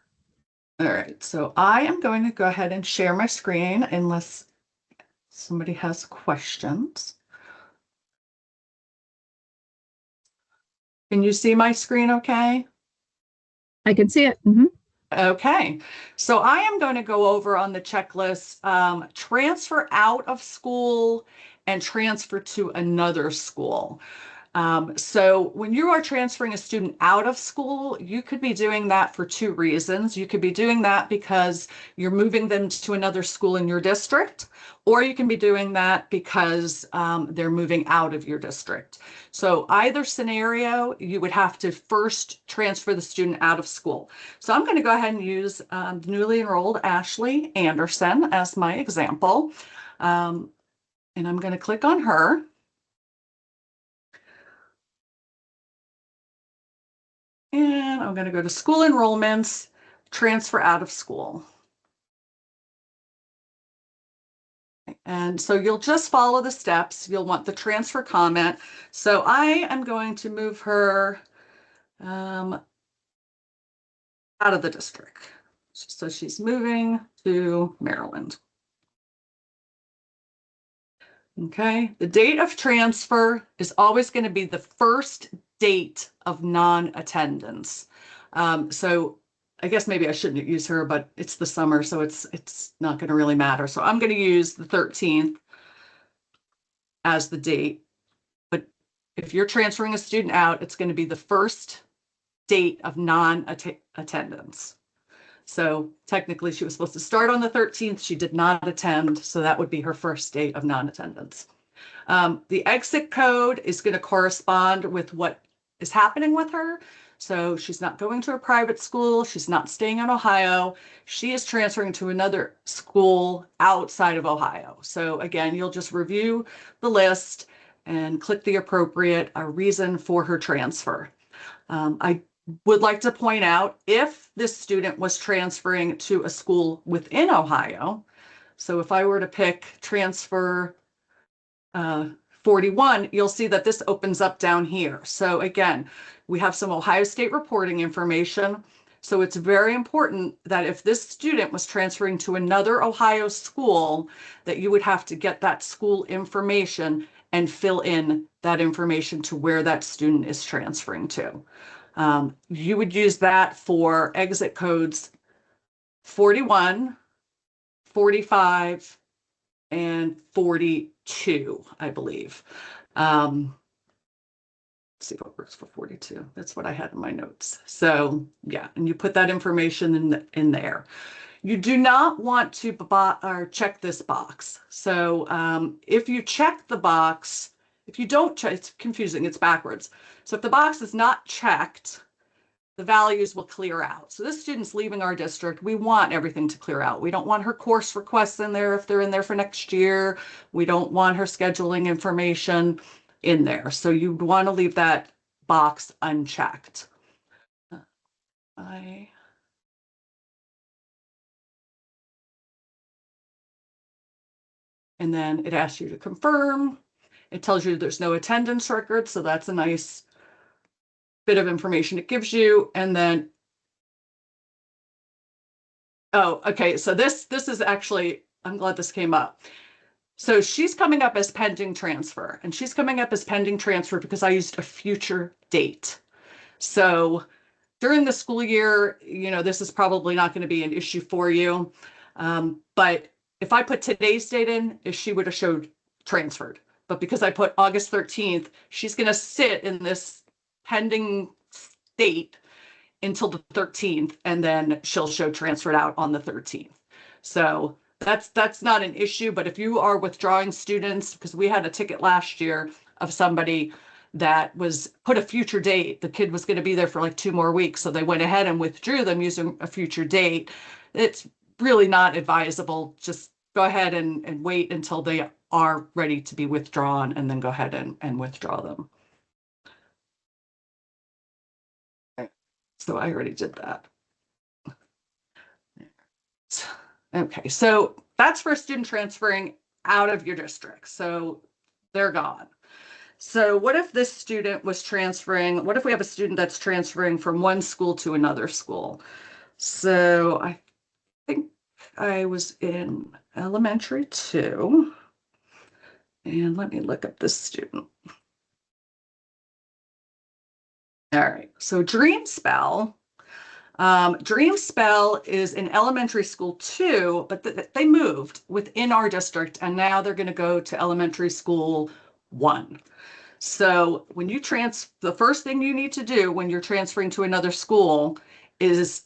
All right, so I am going to go ahead and share my screen unless somebody has questions. Can you see my screen okay? I can see it. Mm-hmm. Okay, so I am going to go over on the checklist, transfer out of school and transfer to another school. So when you are transferring a student out of school, you could be doing that for two reasons. You could be doing that because you're moving them to another school in your district, or you can be doing that because they're moving out of your district. So either scenario, you would have to first transfer the student out of school. So I'm going to go ahead and use newly enrolled Ashley Anderson as my example. And I'm going to click on her. And I'm going to go to school enrollments, transfer out of school. And so you'll just follow the steps. You'll want the transfer comment. So I am going to move her out of the district. So she's moving to Maryland. Okay, the date of transfer is always going to be the first date of non-attendance. So I guess maybe I shouldn't use her, but it's the summer, so it's not going to really matter. So I'm going to use the 13th as the date. But if you're transferring a student out, it's going to be the first date of non-attendance. So technically she was supposed to start on the 13th. She did not attend, so that would be her first date of non-attendance. The exit code is going to correspond with what is happening with her. So she's not going to a private school. She's not staying in Ohio. She is transferring to another school outside of Ohio. So again, you'll just review the list and click the appropriate reason for her transfer. I would like to point out if this student was transferring to a school within Ohio, so if I were to pick transfer 41, you'll see that this opens up down here. So again, we have some Ohio State reporting information. So it's very important that if this student was transferring to another Ohio school, that you would have to get that school information and fill in that information to where that student is transferring to. You would use that for exit codes 41, 45, and 42, I believe. Let's see what works for 42. That's what I had in my notes. So yeah, and you put that information in there. You do not want to check this box. So if you check the box, if you don't check, it's confusing, it's backwards. So if the box is not checked, the values will clear out. So this student's leaving our district. We want everything to clear out. We don't want her course requests in there if they're in there for next year. We don't want her scheduling information in there. So you want to leave that box unchecked. And then it asks you to confirm. It tells you there's no attendance record. So that's a nice bit of information it gives you. And then oh, okay. So this is actually, I'm glad this came up. So she's coming up as pending transfer, and she's coming up as pending transfer because I used a future date. So during the school year, this is probably not going to be an issue for you. But if I put today's date in, she would have showed transferred. But because I put August 13th, she's going to sit in this pending state until the 13th, and then she'll show transferred out on the 13th. So that's not an issue. But if you are withdrawing students, because we had a ticket last year of somebody that was put a future date. The kid was going to be there for like 2 more weeks. So they went ahead and withdrew them using a future date. It's really not advisable. Just go ahead and wait until they are ready to be withdrawn and then go ahead and withdraw them. So I already did that. Okay, so that's for a student transferring out of your district. So they're gone. So what if this student was transferring? What if we have a student that's transferring from one school to another school? So I think I was in elementary 2. And let me look up this student. All right, so Dream Spell. Dream Spell is in elementary school 2, but they moved within our district, and now they're going to go to elementary school 1. So when you the first thing you need to do when you're transferring to another school is,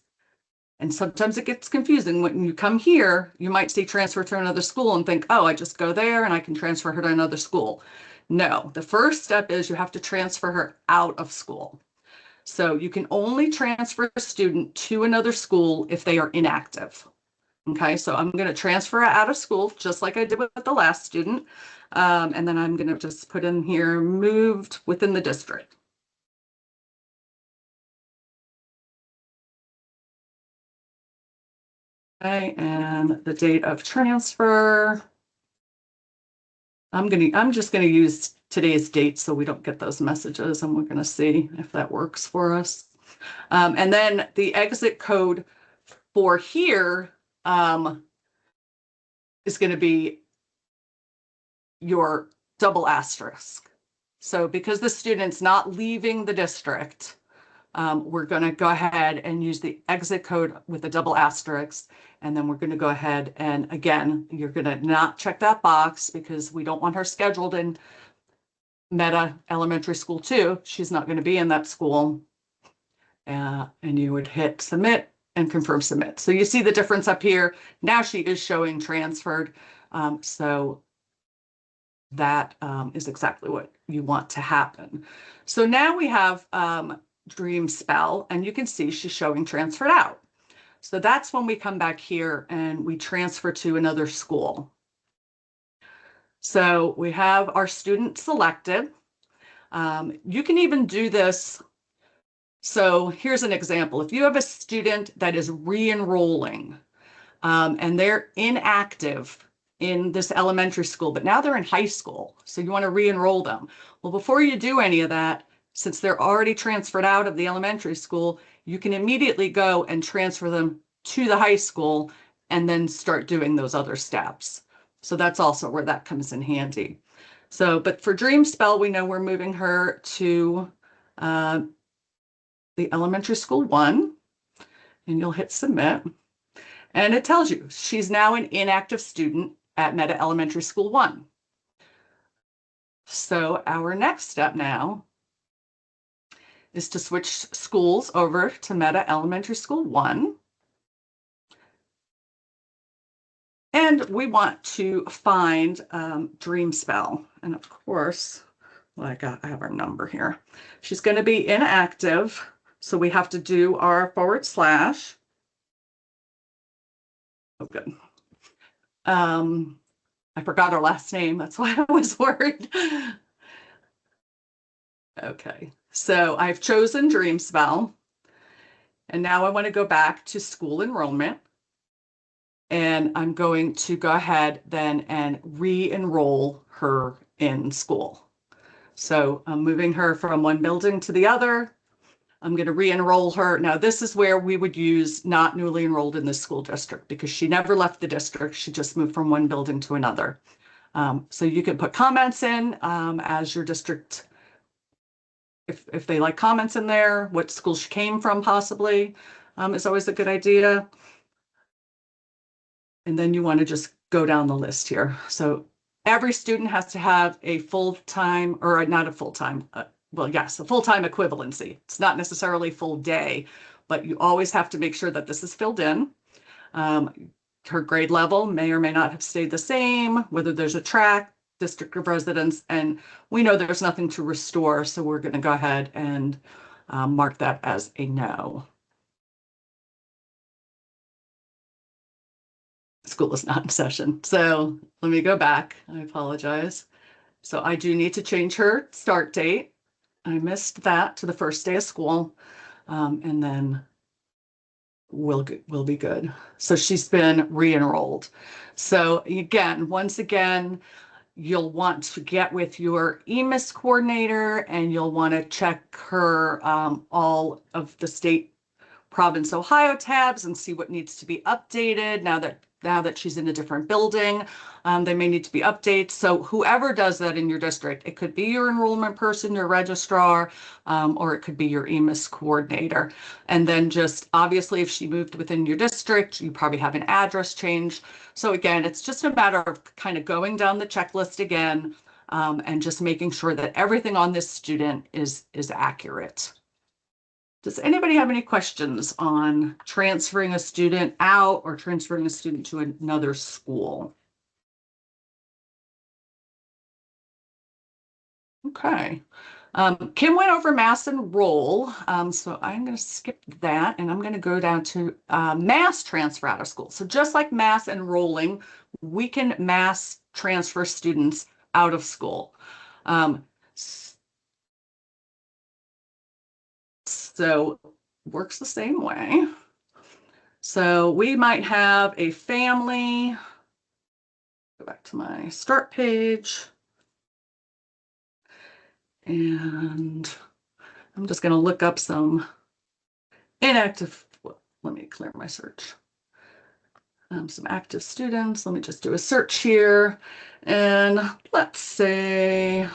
and sometimes it gets confusing, when you come here, you might see transfer to another school and think, oh, I just go there and I can transfer her to another school. No, the first step is you have to transfer her out of school. So you can only transfer a student to another school if they are inactive. Okay, so I'm going to transfer out of school just like I did with the last student. And then I'm going to just put in here, moved within the district. Okay, and the date of transfer. I'm just going to use today's date so we don't get those messages, and we're going to see if that works for us. And then the exit code for here is going to be your double asterisk. So because the student's not leaving the district, we're going to go ahead and use the exit code with the double asterisk. And then we're going to go ahead and, again, you're going to not check that box because we don't want her scheduled in Meta Elementary School 2. She's not going to be in that school. And you would hit submit and confirm submit. So you see the difference up here. Now she is showing transferred. So that is exactly what you want to happen. So now we have Dream Spell, and you can see she's showing transferred out. So that's when we come back here and we transfer to another school. So we have our student selected. You can even do this. So here's an example. If you have a student that is re-enrolling and they're inactive in this elementary school, but now they're in high school, so you want to re-enroll them. Well, before you do any of that, since they're already transferred out of the elementary school, you can immediately go and transfer them to the high school and then start doing those other steps. So that's also where that comes in handy. So, but for Dream Spell, we know we're moving her to the elementary school 1, and you'll hit submit. And it tells you she's now an inactive student at Meta Elementary School 1. So our next step now is to switch schools over to Meta Elementary School 1. And we want to find Dream Spell. And of course, well, I have our number here. She's going to be inactive. So we have to do our /. Oh, good. I forgot her last name. That's why I was worried. Okay, so I've chosen Dream Spell. And now I want to go back to school enrollment. And I'm going to go ahead then and re-enroll her in school. So I'm moving her from one building to the other. I'm going to re-enroll her. Now, this is where we would use not newly enrolled in this school district because she never left the district. She just moved from one building to another. So you can put comments in as your district, if they like comments in there, what school she came from possibly is always a good idea. And then you want to just go down the list here. So every student has to have a full-time, or not a full-time, well, yes, a full-time equivalency. It's not necessarily full day, but you always have to make sure that this is filled in. Her grade level may or may not have stayed the same, whether there's a track district of residence, and we know there's nothing to restore, so we're going to go ahead and mark that as a no. School is not in session. So let me go back. I apologize. So I do need to change her start date. I missed that to the first day of school, and then we'll be good. So she's been re-enrolled. So again, once again, you'll want to get with your EMIS coordinator, and you'll want to check her all of the state, province, Ohio tabs and see what needs to be updated now that she's in a different building. They may need to be updated. So whoever does that in your district, it could be your enrollment person, your registrar, or it could be your EMIS coordinator. And then just obviously if she moved within your district, you probably have an address change. So again, it's just a matter of kind of going down the checklist again, and just making sure that everything on this student is accurate. Does anybody have any questions on transferring a student out or transferring a student to another school? Okay. Kim went over mass enroll, so I'm going to skip that, and I'm going to go down to mass transfer out of school. So just like mass enrolling, we can mass transfer students out of school. So works the same way. So we might have a family. Go back to my start page. And I'm just going to look up some inactive. Well, let me clear my search. Some active students. Let me just do a search here. And let's say,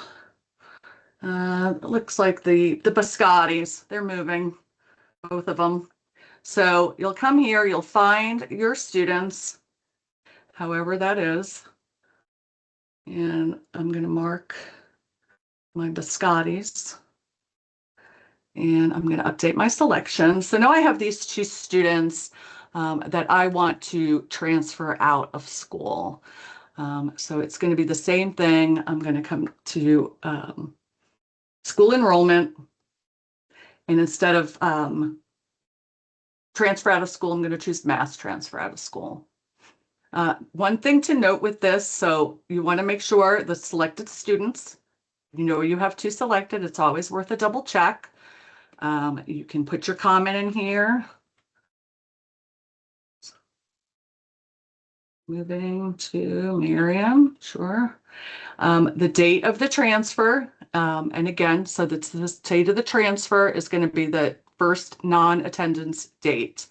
it looks like the Biscottis, they're moving, both of them. So you'll come here, you'll find your students, however that is. And I'm going to mark my Biscottis. And I'm going to update my selection. So now I have these two students that I want to transfer out of school. So it's going to be the same thing. I'm going to come to school enrollment. And instead of transfer out of school, I'm going to choose mass transfer out of school. One thing to note with this, so you want to make sure the selected students, you know you have two selected, it's always worth a double check. You can put your comment in here. Moving to Miriam, sure. The date of the transfer, and again, so the date of the transfer is going to be the first non-attendance date.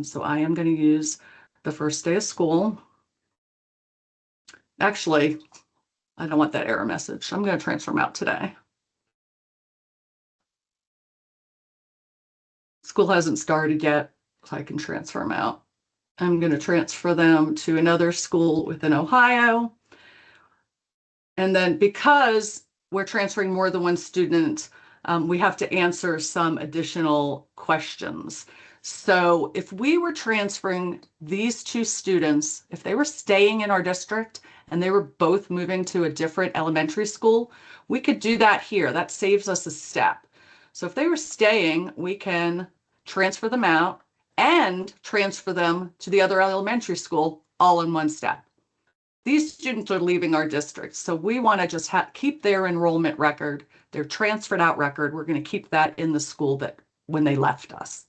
So I am going to use the first day of school. Actually, I don't want that error message. I'm going to transfer them out today. School hasn't started yet, so I can transfer them out. I'm going to transfer them to another school within Ohio. And then because we're transferring more than one student, we have to answer some additional questions. So if we were transferring these two students, if they were staying in our district and they were both moving to a different elementary school, we could do that here. That saves us a step. So if they were staying, we can transfer them out and transfer them to the other elementary school all in one step. These students are leaving our district, so we want to just keep their enrollment record, their transferred out record. We're going to keep that in the school that when they left us.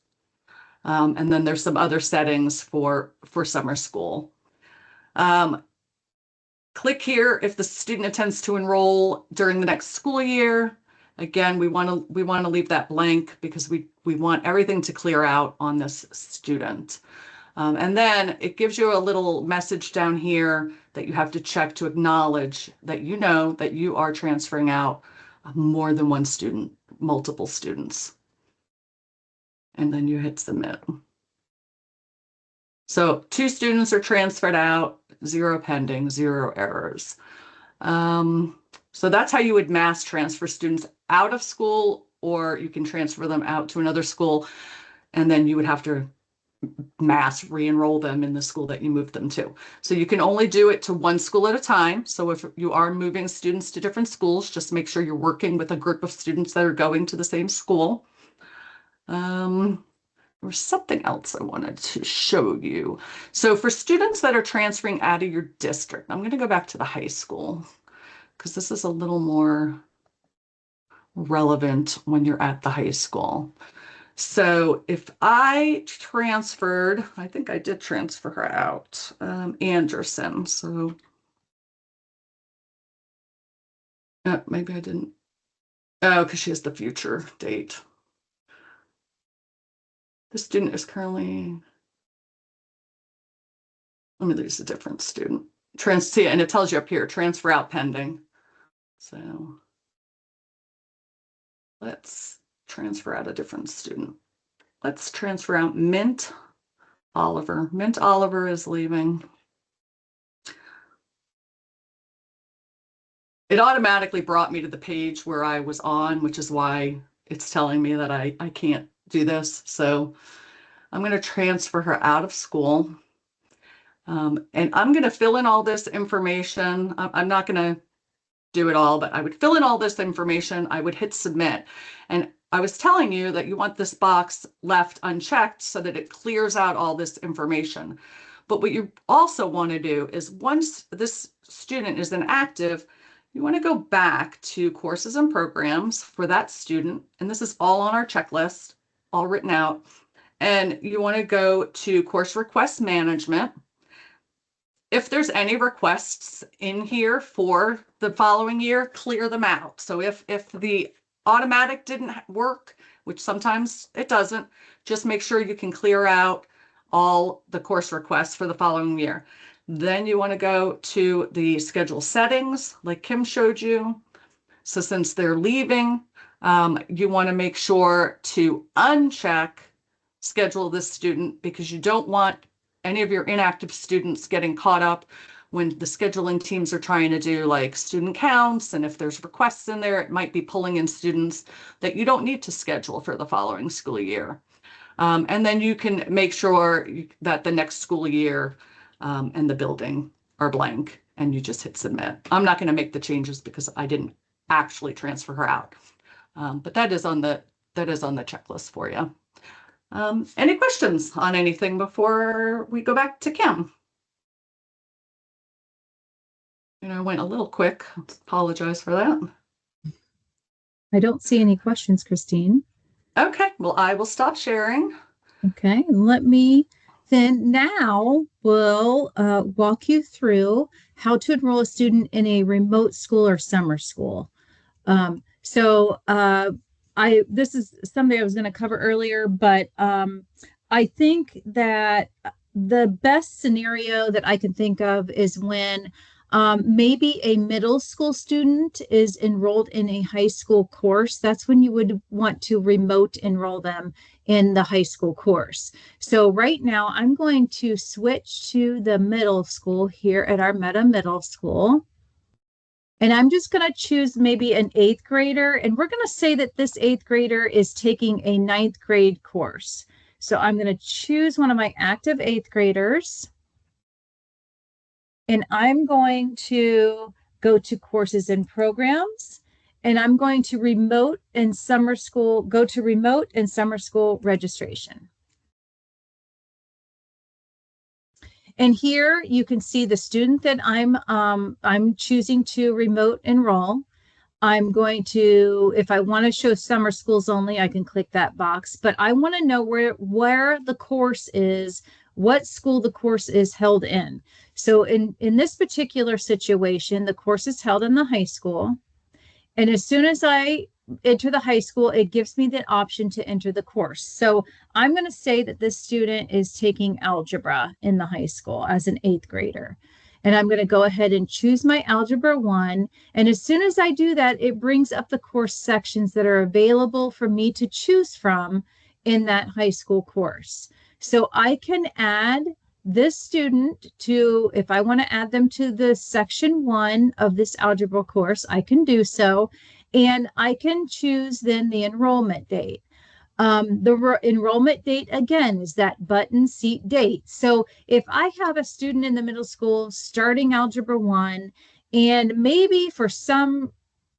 And then there's some other settings for summer school. Click here if the student intends to enroll during the next school year. Again, we want to leave that blank because we want everything to clear out on this student. And then it gives you a little message down here that you have to check to acknowledge that you know that you are transferring out more than one student, multiple students. And then you hit submit. So 2 students are transferred out, 0 pending, 0 errors. So that's how you would mass transfer students out of school, or you can transfer them out to another school, and then you would have to mass re-enroll them in the school that you moved them to. So you can only do it to one school at a time. So if you are moving students to different schools, just make sure you're working with a group of students that are going to the same school. There was something else I wanted to show you. So for students that are transferring out of your district, I'm going to go back to the high school because this is a little more relevant when you're at the high school. So if I transferred, I think I did transfer her out, Anderson. So maybe I didn't. Oh, because she has the future date. The student is currently, let me use a different student. See, and it tells you up here, transfer out pending. So let's transfer out a different student. Let's transfer out Mint Oliver. Mint Oliver is leaving. It automatically brought me to the page where I was on, which is why it's telling me that I can't do this. So I'm going to transfer her out of school. And I'm going to fill in all this information. I'm not going to do it all, but I would fill in all this information. I would hit submit. And I was telling you that you want this box left unchecked so that it clears out all this information. But what you also want to do is once this student is inactive, you want to go back to courses and programs for that student. And this is all on our checklist, all written out. And you want to go to course request management. If there's any requests in here for the following year, clear them out. So if the automatic didn't work, which sometimes it doesn't, just make sure you can clear out all the course requests for the following year. Then you want to go to the schedule settings like Kim showed you. So since they're leaving, you want to make sure to uncheck schedule this student because you don't want any of your inactive students getting caught up when the scheduling teams are trying to do like student counts. And if there's requests in there, it might be pulling in students that you don't need to schedule for the following school year. And then you can make sure that the next school year and the building are blank and you just hit submit. I'm not going to make the changes because I didn't actually transfer her out. But that is on the checklist for you. Any questions on anything before we go back to Kim? I went a little quick. Apologize for that. I don't see any questions, Christine. Okay, well, I will stop sharing. Okay, let me then now we'll walk you through how to enroll a student in a remote school or summer school. This is something I was going to cover earlier, but I think that the best scenario that I can think of is when maybe a middle school student is enrolled in a high school course. That's when you would want to remote enroll them in the high school course. So right now I'm going to switch to the middle school here at our Meta Middle School. And I'm just going to choose maybe an 8th grader. And we're going to say that this 8th grader is taking a 9th grade course. So I'm going to choose one of my active 8th graders. And I'm going to go to courses and programs. And I'm going to go to remote and summer school registration. And here you can see the student that I'm choosing to remote enroll. I'm going to, if I want to show summer schools only, I can click that box, but I want to know where the course is, what school the course is held in. So in this particular situation, the course is held in the high school. And as soon as I enter the high school, it gives me the option to enter the course. So I'm going to say that this student is taking algebra in the high school as an 8th grader. And I'm going to go ahead and choose my Algebra 1. And as soon as I do that, it brings up the course sections that are available for me to choose from in that high school course. So I can add this student to, if I want to add them to the section 1 of this algebra course, I can do so. And I can choose then the enrollment date. The enrollment date, again, is that button seat date. So if I have a student in the middle school starting Algebra 1, and maybe for some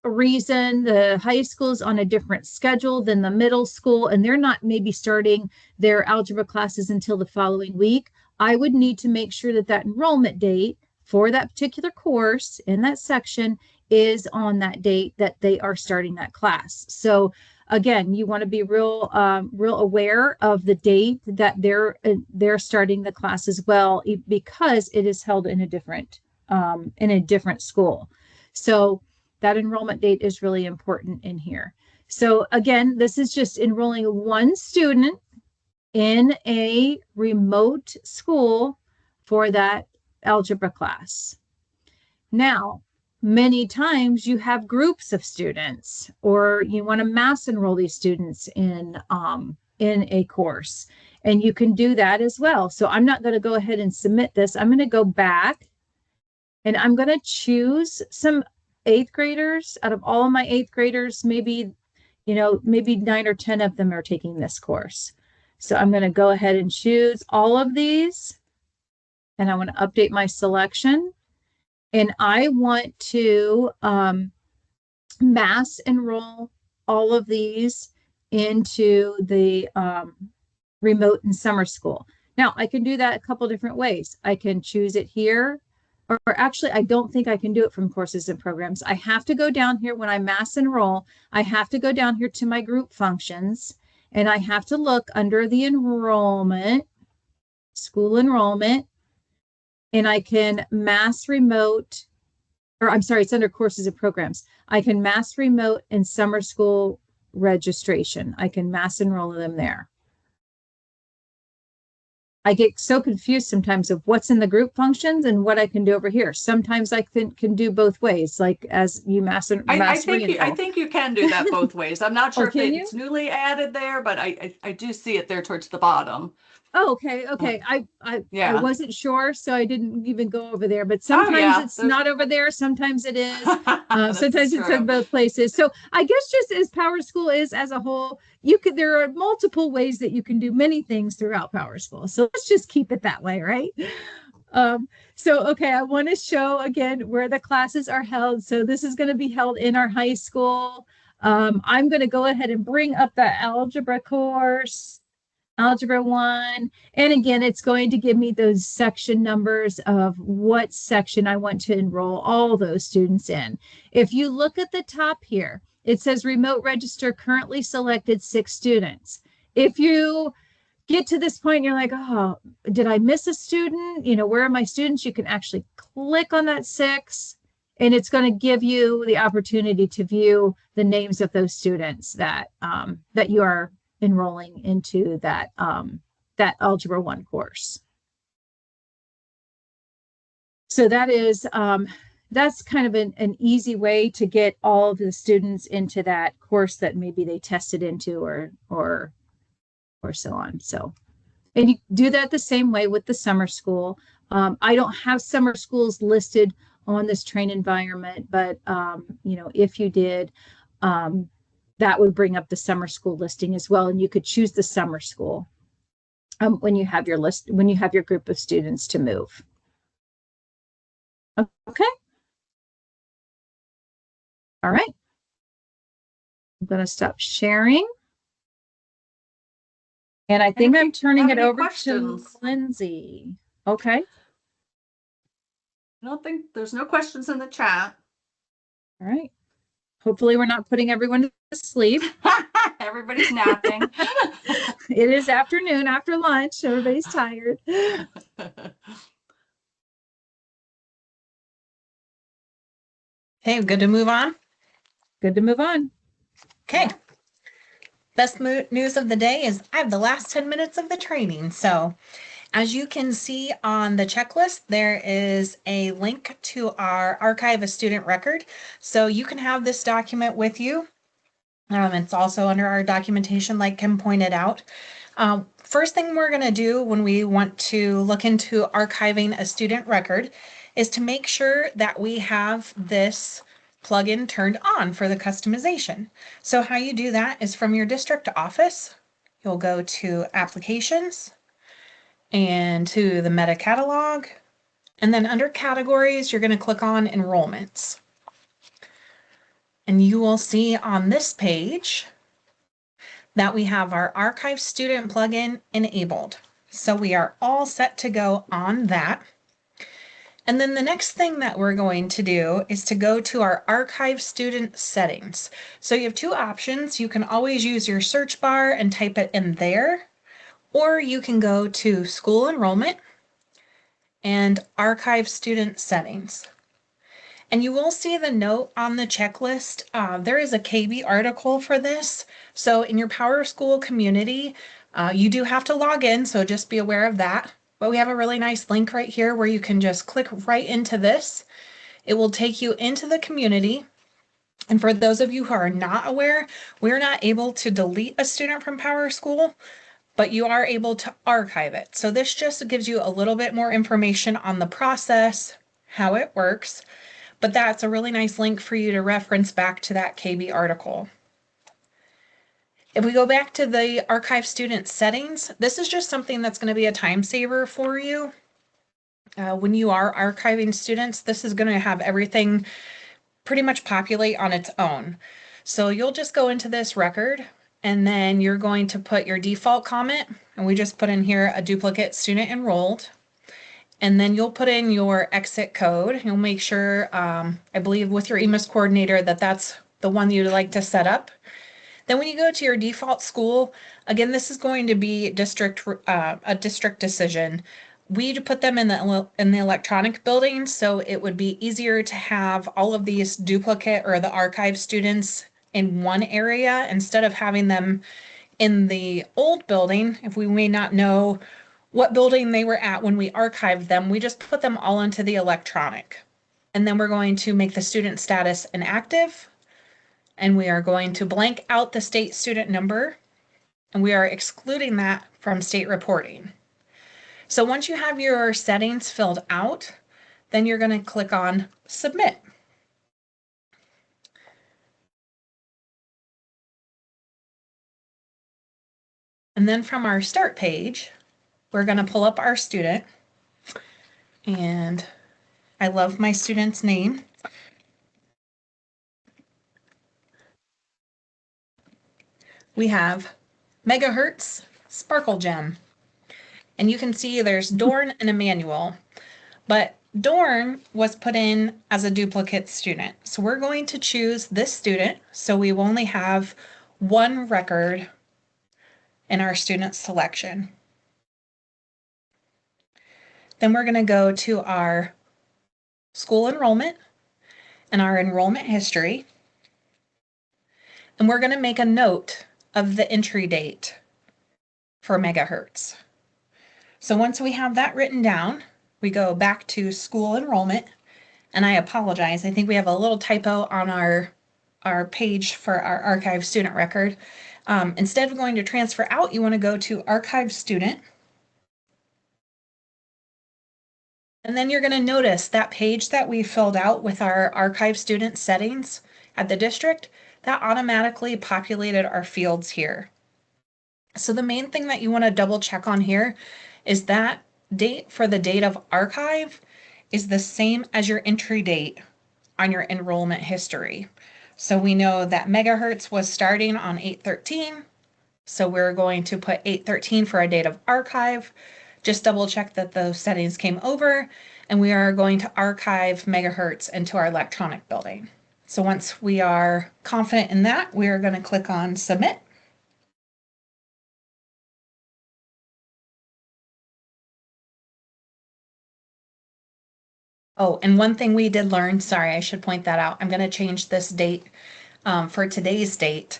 reason the high school is on a different schedule than the middle school, and they're not maybe starting their algebra classes until the following week, I would need to make sure that that enrollment date for that particular course in that section is on that date that they are starting that class. So again, you want to be real aware of the date that they're starting the class as well, because it is held in a different school. So that enrollment date is really important in here. So again, this is just enrolling one student in a remote school for that algebra class. Now, many times you have groups of students, or you want to mass enroll these students in a course, and you can do that as well. So I'm not going to go ahead and submit this. I'm going to go back and I'm going to choose some 8th graders. Out of all of my 8th graders, maybe 9 or 10 of them are taking this course. So I'm going to go ahead and choose all of these, and I want to update my selection. And I want to mass enroll all of these into the remote and summer school. Now, I can do that a couple different ways. I can choose it here, or actually, I don't think I can do it from courses and programs. I have to go down here when I mass enroll. I have to go down here to my group functions, and I have to look under the enrollment, school enrollment, and I can mass remote, or I'm sorry, it's under courses and programs. I can mass remote and summer school registration. I can mass enroll them there. I get so confused sometimes of what's in the group functions and what I can do over here. Sometimes I can do both ways, like as you mass I think you can do that both ways. I'm not sure if it's you? newly added there, but I do see it there towards the bottom. Oh, okay. I wasn't sure, so I didn't even go over there. But sometimes it's not over there, sometimes it is. Sometimes it's in both places. So I guess just as PowerSchool is as a whole, there are multiple ways that you can do many things throughout PowerSchool. So let's just keep it that way, right? Okay, I want to show again where the classes are held. So this is going to be held in our high school. I'm going to go ahead and bring up the algebra course. Algebra 1. And again, it's going to give me those section numbers of what section I want to enroll all those students in. If you look at the top here, it says remote register currently selected 6 students. If you get to this point, you're like, oh, did I miss a student? Where are my students? You can actually click on that 6, and it's going to give you the opportunity to view the names of those students that you are enrolling into that Algebra 1 course. So that is that's kind of an easy way to get all of the students into that course that maybe they tested into or so on. So, and you do that the same way with the summer school. I don't have summer schools listed on this train environment, but if you did, that would bring up the summer school listing as well, and you could choose the summer school when you have your list, when you have your group of students to move. Okay. All right. I'm going to stop sharing. And I think I'm turning it over to Lindsay. Okay. I don't think there's no questions in the chat. All right. Hopefully we're not putting everyone to sleep. Everybody's napping. It is afternoon after lunch. Everybody's tired. Okay, good to move on? Good to move on. Okay. Best news of the day is I have the last 10 minutes of the training. So as you can see on the checklist, there is a link to our archive a student record. So you can have this document with you. It's also under our documentation, like Kim pointed out. First thing we're going to do when we want to look into archiving a student record is to make sure that we have this plugin turned on for the customization. So how you do that is from your district office, you'll go to Applications and to the Meta Catalog. And then under Categories, you're going to click on Enrollments. And you will see on this page that we have our Archive Student plugin enabled. So we are all set to go on that. And then the next thing that we're going to do is to go to our Archive Student settings. So you have two options. You can always use your search bar and type it in there, or you can go to School Enrollment and Archive Student settings. And you will see the note on the checklist. There is a KB article for this. So in your PowerSchool community, you do have to log in, so just be aware of that. But we have a really nice link right here where you can just click right into this. It will take you into the community. And for those of you who are not aware, we're not able to delete a student from PowerSchool, but you are able to archive it. So this just gives you a little bit more information on the process, how it works. But that's a really nice link for you to reference back to that KB article. If we go back to the Archive Student settings, this is just something that's going to be a time saver for you. When you are archiving students, this is going to have everything pretty much populate on its own. So you'll just go into this record and then you're going to put your default comment, and we just put in here a duplicate student enrolled. And then you'll put in your exit code. You'll make sure, I believe with your EMIS coordinator, that that's the one you'd like to set up. Then when you go to your default school, again, this is going to be a district decision. We put them in the electronic building, so it would be easier to have all of these duplicate or the archive students in one area instead of having them in the old building. If we may not know what building they were at when we archived them, we just put them all into the electronic. And then we're going to make the student status inactive, and we are going to blank out the state student number, and we are excluding that from state reporting. So once you have your settings filled out, then you're going to click on Submit. And then from our start page, we're going to pull up our student, and I love my student's name. We have Megahertz Sparkle Gem. And you can see there's Dorn and Emmanuel, but Dorn was put in as a duplicate student. So we're going to choose this student, so we will only have one record in our student selection. Then we're going to go to our school enrollment and our enrollment history. And we're going to make a note of the entry date for Megahertz. So once we have that written down, we go back to school enrollment. And I apologize, I think we have a little typo on our page for our archive student record. Instead of going to transfer out, you want to go to archive student. And then you're going to notice that page that we filled out with our archive student settings at the district, that automatically populated our fields here. So the main thing that you want to double check on here is that date for the date of archive is the same as your entry date on your enrollment history. So we know that Megahertz was starting on 8/13. So we're going to put 8/13 for a date of archive. Just double check that those settings came over, and we are going to archive Megahertz into our electronic building. So once we are confident in that, we are going to click on Submit. Oh, and one thing we did learn, sorry, I should point that out. I'm going to change this date for today's date.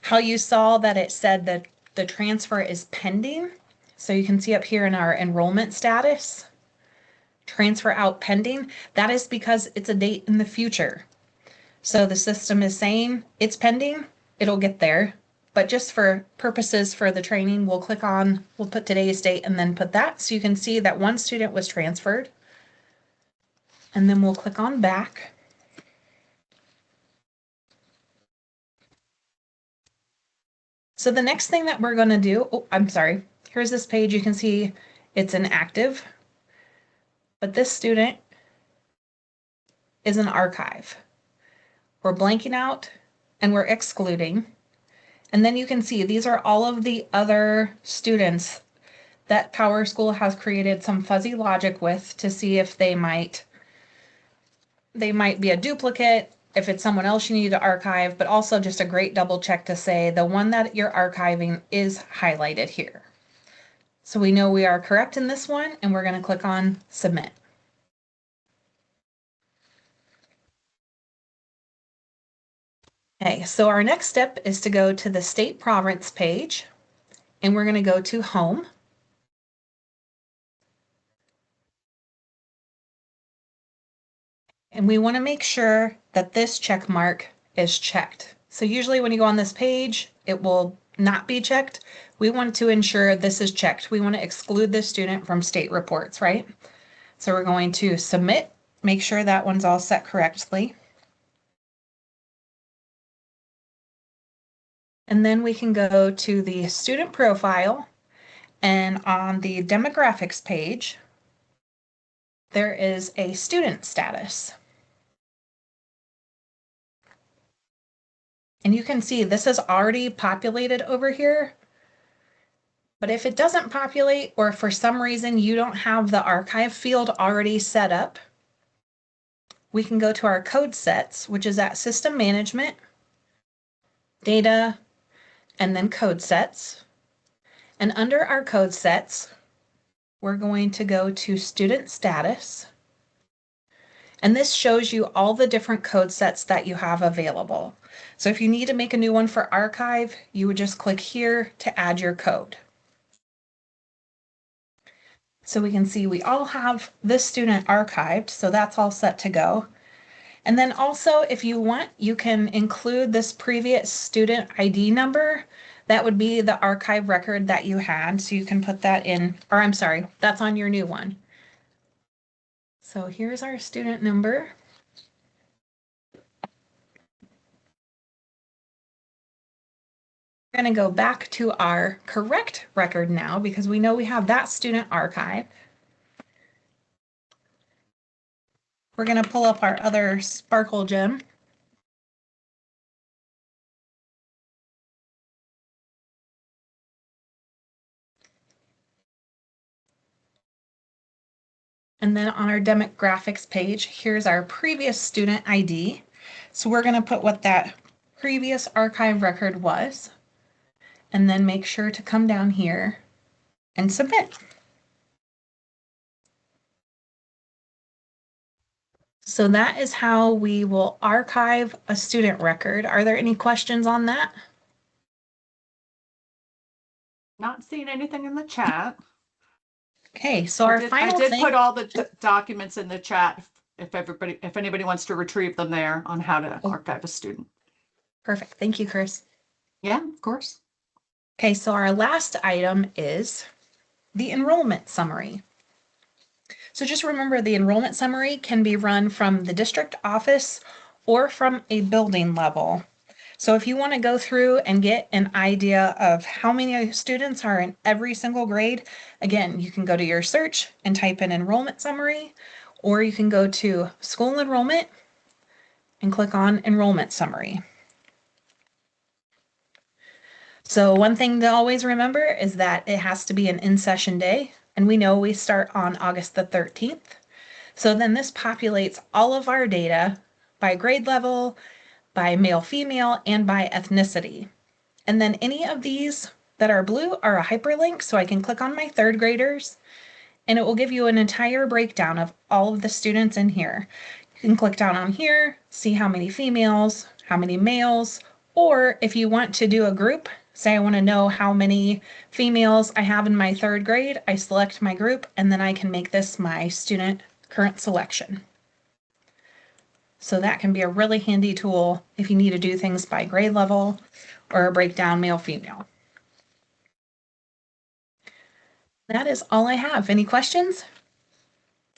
How you saw that it said that the transfer is pending. So you can see up here in our enrollment status, transfer out pending. That is because it's a date in the future. So the system is saying it's pending, it'll get there. But just for purposes for the training, we'll put today's date and then put that. So you can see that one student was transferred. And then we'll click on back. So the next thing that we're going to do, oh, I'm sorry. Here's this page. You can see it's inactive, but this student is an archive. We're blanking out and we're excluding. And then you can see these are all of the other students that PowerSchool has created some fuzzy logic with to see if they might be a duplicate, if it's someone else you need to archive, but also just a great double check to say the one that you're archiving is highlighted here. So we know we are correct in this one, and we're going to click on Submit. Okay, so our next step is to go to the state province page, and we're going to go to Home. And we want to make sure that this check mark is checked. So usually when you go on this page, it will not be checked. We want to ensure this is checked. We want to exclude this student from state reports, right? So we're going to submit, make sure that one's all set correctly. And then we can go to the student profile, and on the demographics page, there is a student status. And you can see this is already populated over here. But if it doesn't populate, or for some reason you don't have the archive field already set up, we can go to our code sets, which is at System Management, Data, and then Code Sets. And under our code sets, we're going to go to Student Status. And this shows you all the different code sets that you have available. So if you need to make a new one for archive, you would just click here to add your code. So we can see we all have this student archived, so that's all set to go. And then also, if you want, you can include this previous student ID number. That would be the archive record that you had, so you can put that in, or I'm sorry, that's on your new one. So here's our student number. We're going to go back to our correct record now because we know we have that student archive. We're going to pull up our other Sparkle gem. And then on our demographics page, here's our previous student ID. So we're going to put what that previous archive record was, and then make sure to come down here and submit. So that is how we will archive a student record. Are there any questions on that? Not seeing anything in the chat. Okay, so our final I did thing, put all the documents in the chat if anybody wants to retrieve them there on how to archive a student. Perfect. Thank you, Chris. Yeah, of course. Okay, so our last item is the enrollment summary. So just remember, the enrollment summary can be run from the district office or from a building level. So if you want to go through and get an idea of how many students are in every single grade, again, you can go to your search and type in enrollment summary, or you can go to school enrollment and click on enrollment summary. So one thing to always remember is that it has to be an in-session day, and we know we start on August the 13th. So then this populates all of our data by grade level, by male, female, and by ethnicity. And then any of these that are blue are a hyperlink, so I can click on my third graders, and it will give you an entire breakdown of all of the students in here. You can click down on here, see how many females, how many males, or if you want to do a group, say I want to know how many females I have in my third grade, I select my group, and then I can make this my student current selection. So that can be a really handy tool if you need to do things by grade level or break down male, female. That is all I have. Any questions?